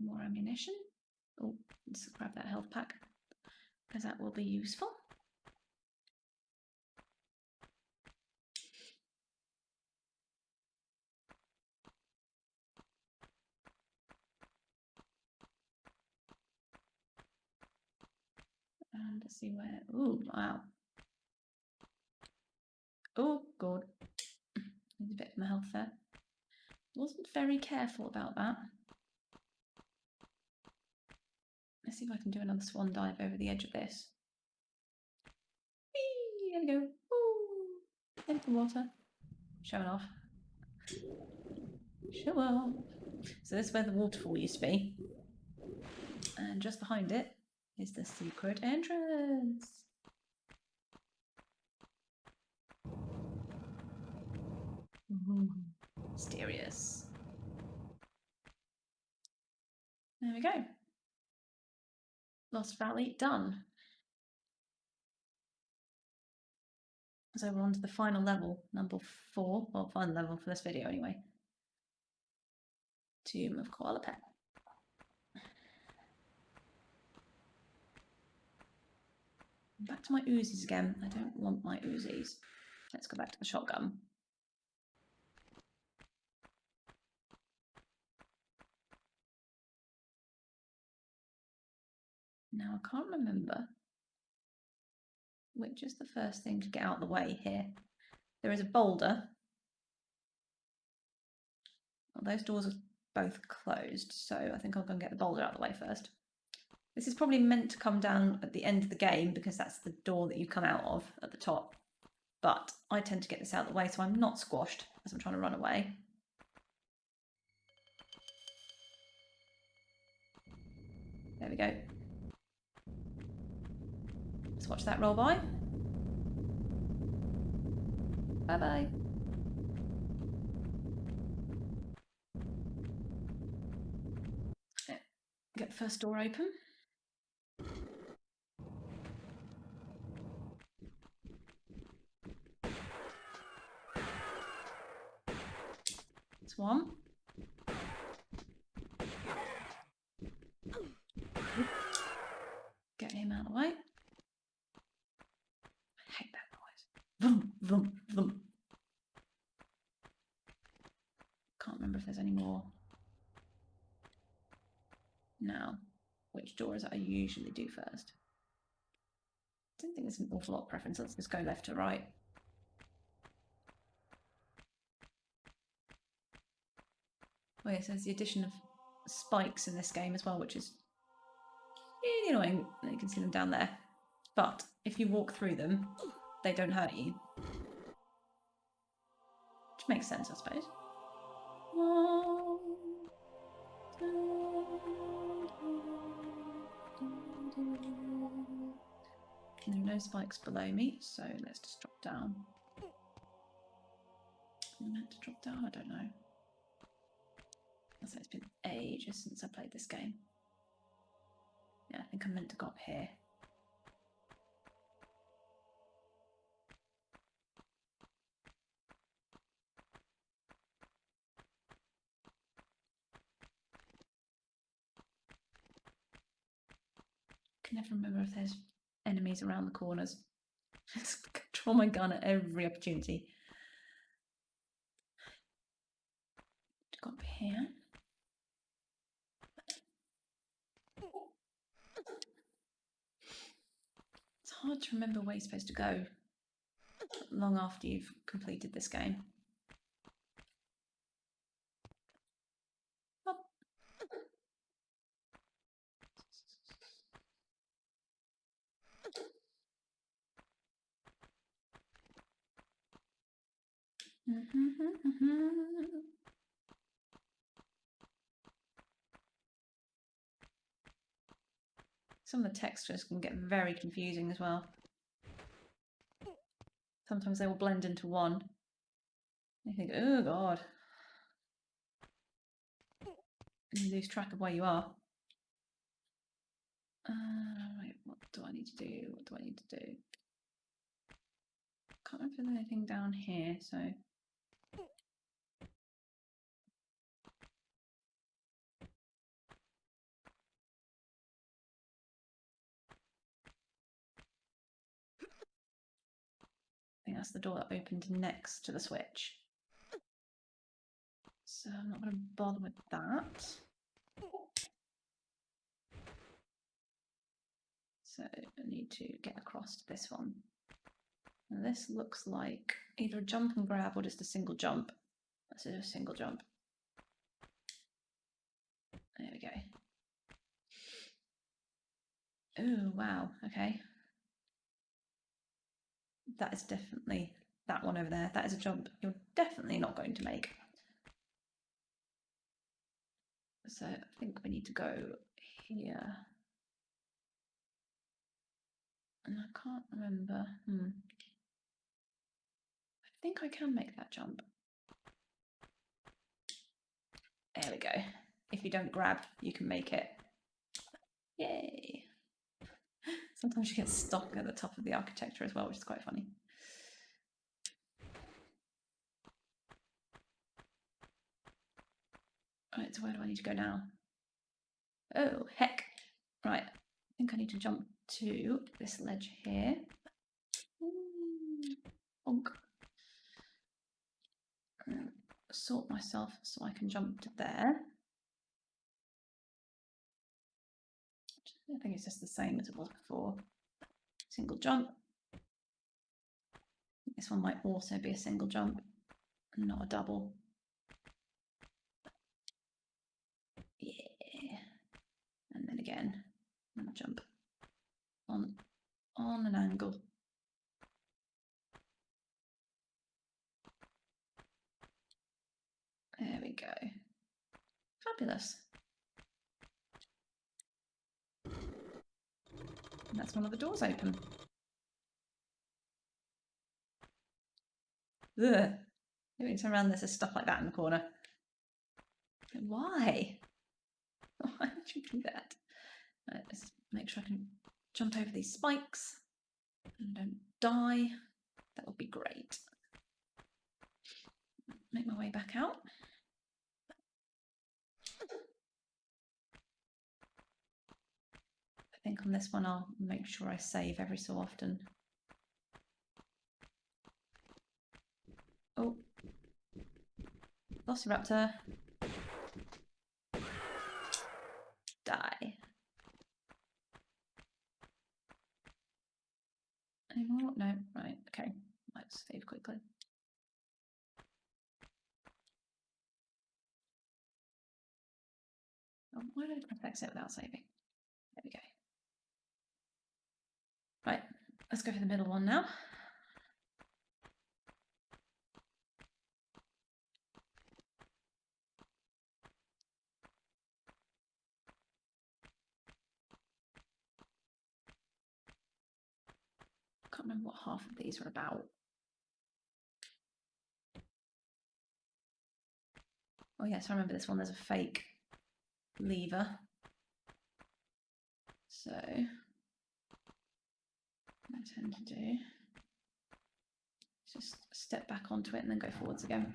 More ammunition. Oh, let's grab that health pack because that will be useful. And let's see where. Oh, wow. Oh, God. Needs a bit of my health there. Wasn't very careful about that. Let's see if I can do another swan dive over the edge of this. Whee! There we go. Woo! Into the water. Showing off. Show off. So this is where the waterfall used to be. And just behind it is the secret entrance. Ooh, mysterious. There we go. Lost Valley done. So we're on to the final level, number 4. Well, final level for this video anyway. Tomb of Koala Pet. Back to my Uzis again. I don't want my Uzis. Let's go back to the shotgun. Now I can't remember which is the first thing to get out of the way here. There is a boulder. Well, those doors are both closed, so I think I'll go and get the boulder out of the way first. This is probably meant to come down at the end of the game because that's the door that you come out of at the top. But I tend to get this out of the way so I'm not squashed as I'm trying to run away. There we go. Let's watch that roll by. Bye-bye. Get the first door open. That's one. Get him out of the way. I hate that noise. Vroom, vroom, vroom. Can't remember if there's any more. Now, which doors I usually do first? I don't think there's an awful lot of preference. Let's just go left to right. Oh yes, there's the addition of spikes in this game as well, which is really annoying. You can see them down there. But if you walk through them, they don't hurt you. Which makes sense, I suppose. There are no spikes below me, so let's just drop down. Am I meant to drop down? I don't know. I say it's been ages since I played this game. Yeah, I think I'm meant to go up here. Can never remember if there's enemies around the corners. Just draw my gun at every opportunity. Go up here. It's hard to remember where you're supposed to go long after you've completed this game. Oh. Some of the textures can get very confusing as well. Sometimes they will blend into one. You think, oh god. And you lose track of where you are. Right, what do I need to do? What do I need to do? Can't remember if there's anything down here, so. I think that's the door that opened next to the switch. So I'm not going to bother with that. So I need to get across to this one. And this looks like either a jump and grab or just a single jump. Let's do a single jump. There we go. Oh, wow. Okay. That is definitely that one over there. That is a jump you're definitely not going to make. So I think we need to go here. And I can't remember. I think I can make that jump. There we go. If you don't grab, you can make it. Yay! Sometimes you get stuck at the top of the architecture as well, which is quite funny. Right, so where do I need to go now? Oh, heck. Right, I think I need to jump to this ledge here. Bonk. Sort myself so I can jump to there. I think it's just the same as it was before. Single jump. This one might also be a single jump, not a double. Yeah. And then again, and jump on an angle. There we go. Fabulous. And that's one of the doors open. Ugh. Every time around there's stuff like that in the corner. Why? Why would you do that? Right, let's make sure I can jump over these spikes and don't die. That would be great. Make my way back out. I think on this one I'll make sure I save every so often. Oh, Velociraptor. Die. Any more? No, right, okay. Let's save quickly. Oh, why did I press exit without saving? There we go. Right, let's go for the middle one now. Can't remember what half of these are about. Oh yes, I remember this one. There's a fake lever. So what I tend to do is just step back onto it and then go forwards again.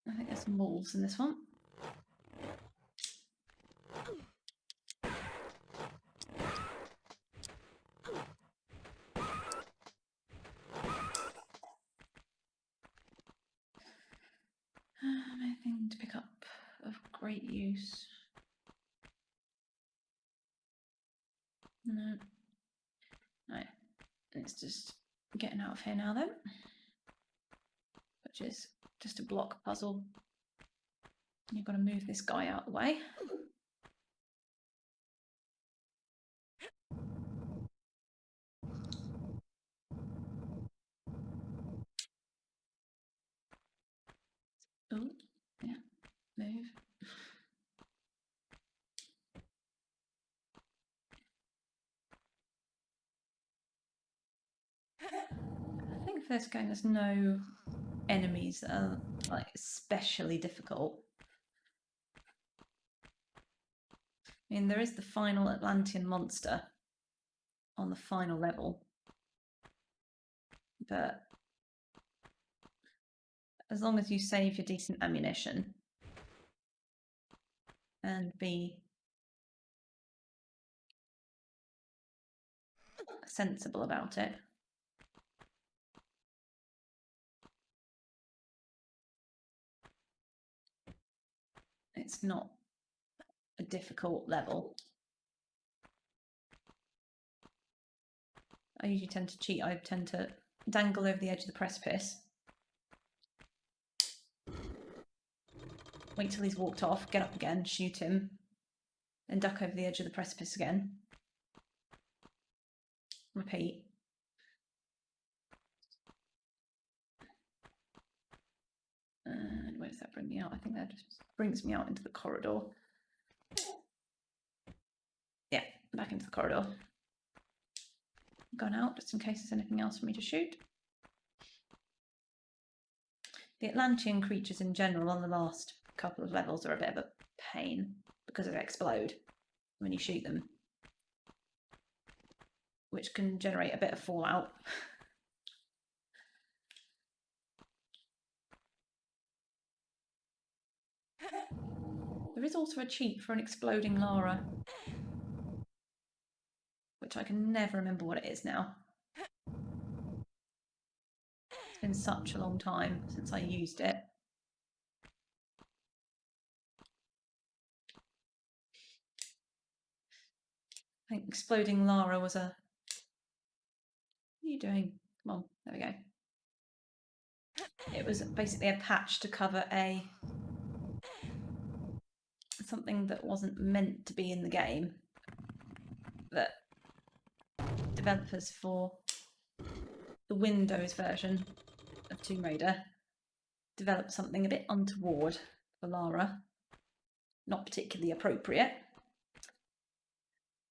I think there's some walls in this one. Anything to pick up of great use? No. Right, it's just getting out of here now then, which is just a block puzzle. You've got to move this guy out of the way. Oh, yeah, move. I think for this game there's no enemies that are like especially difficult. I mean, there is the final Atlantean monster on the final level, but as long as you save your decent ammunition and be sensible about it, it's not a difficult level. I usually tend to cheat. I tend to dangle over the edge of the precipice wait till he's walked off, get up again, shoot him, then duck over the edge of the precipice again. Repeat. And where does that bring me out? I think that just brings me out into the corridor. Yeah, back into the corridor. Gone out just in case there's anything else for me to shoot. The Atlantean creatures in general on the last couple of levels are a bit of a pain because they explode when you shoot them, which can generate a bit of fallout. There is also a cheat for an exploding Lara, which I can never remember what it is now. It's been such a long time since I used it. I think exploding Lara was a... What are you doing? Come on, there we go. It was basically a patch to cover something that wasn't meant to be in the game, that developers for the Windows version of Tomb Raider developed something a bit untoward for Lara, not particularly appropriate.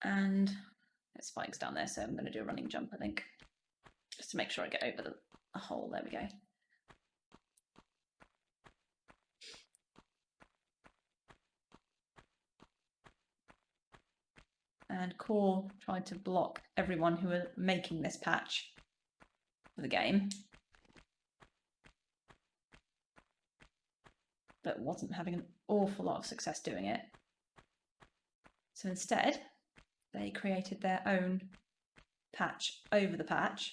And there's spikes down there, so I'm going to do a running jump, I think, just to make sure I get over the hole. There we go. And Core tried to block everyone who were making this patch for the game, but wasn't having an awful lot of success doing it. So instead, they created their own patch over the patch.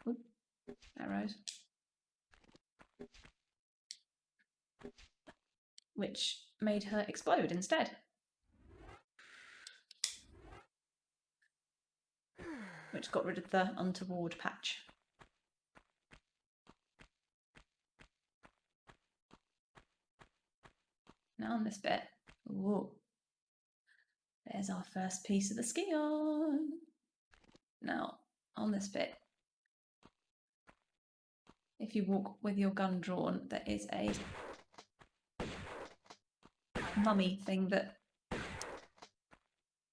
Ooh, arrows. Which made her explode instead. Which got rid of the untoward patch. Now on this bit, whoa, there's our first piece of the ski on. Now on this bit, if you walk with your gun drawn, there is a mummy thing that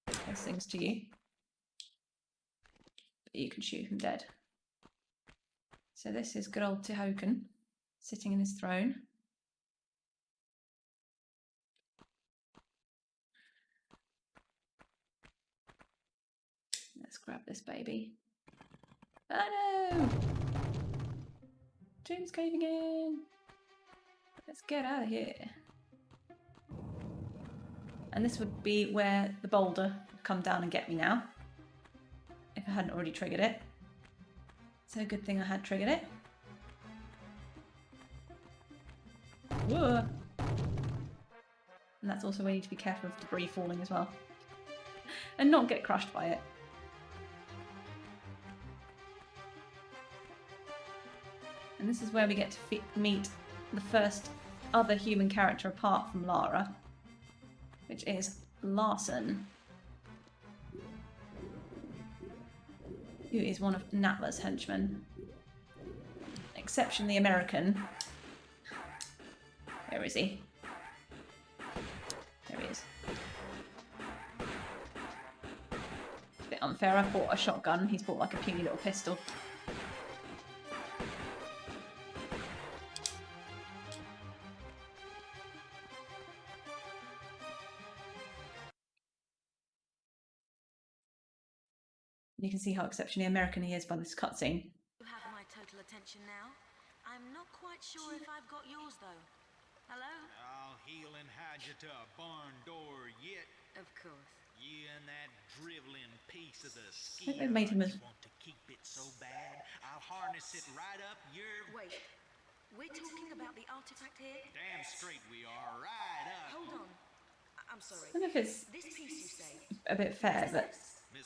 does things to you, but you can shoot him dead. So this is good old Tihoken sitting in his throne. Let's grab this baby. Oh no! Tomb's caving in! Let's get out of here. And this would be where the boulder would come down and get me now, if I hadn't already triggered it. So a good thing I had triggered it. Whoa! And that's also where you need to be careful of debris falling as well. And not get crushed by it. And this is where we get to meet the first other human character apart from Lara, which is Larson, who is one of Natla's henchmen. Exceptionally American. Where is he? There he is. It's a bit unfair, I've bought a shotgun, he's bought like a puny little pistol. You can see how exceptionally American he is by this cutscene. You have my total attention now. I'm not quite sure if I've got yours though. Hello? I'll heel and hide you to a barn door yet. Of course. You and that driveling piece of the I think they've made him as... want to keep it so bad, I'll harness it right up your... Wait, we're talking about the artifact here? Damn straight we are, right up. Hold on. I'm sorry. I don't know if it's This piece you say. a bit fair, but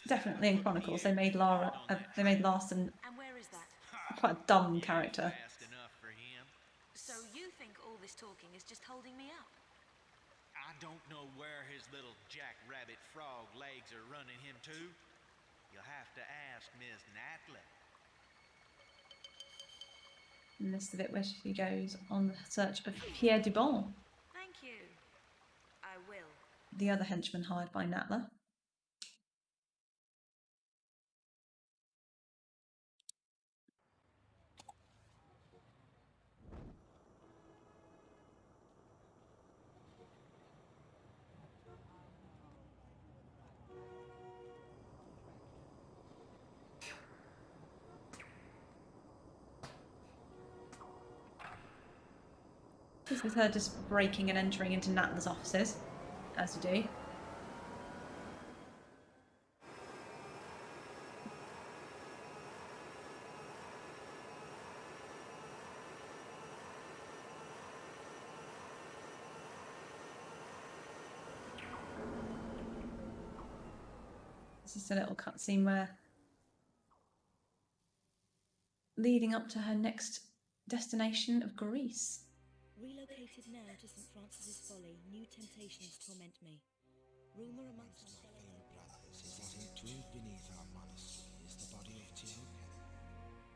definitely in Chronicles they made Larson And where is that? quite a dumb character. Fast enough for him. So you think all this talking is just holding me up? I don't know where his little jackrabbit frog legs are running him to. You'll have to ask Miss Natla. And this is the bit where she goes on the search of Pierre Dubon, Thank you. I will. the other henchman hired by Natla. This is her just breaking and entering into Natla's offices, as you do. This is a little cutscene where, leading up to her next destination of Greece. Relocated now to St. Francis's Folly, new temptations torment me. Rumour amongst My fellow brothers is that entombed beneath our monastery is the body of Teokan,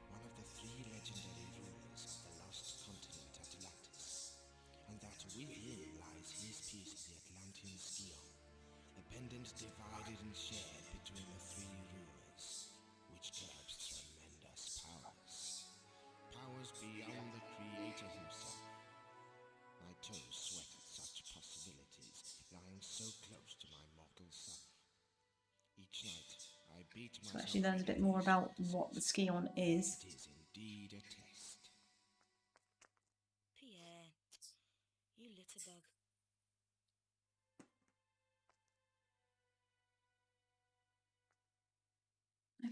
one of the 3 legendary rulers of the lost continent Atlantis, and that with him lies his piece of the Atlantean Scion, a pendant divided and shared between the 3 rulers, which curbs tremendous powers. Powers beyond the Creator himself. My toes sweat at such possibilities, lying so close to my mortal self. Each night, I beat So myself. actually learns a bit more about what the Scion is. It is indeed a test. Pierre, you litterbug.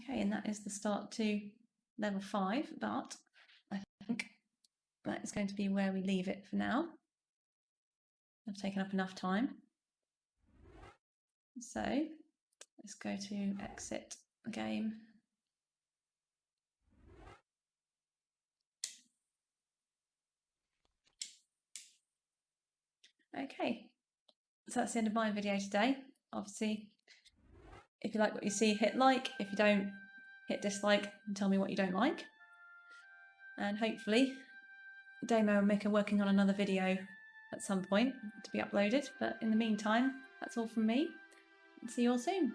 Okay, and that is the start to level 5, but I think that is going to be where we leave it for now. I've taken up enough time. So let's go to exit the game. Okay, so that's the end of my video today. Obviously, if you like what you see, hit like. If you don't, hit dislike and tell me what you don't like. And hopefully, Damo and Mick are working on another video at some point to be uploaded. But in the meantime, that's all from me. See you all soon.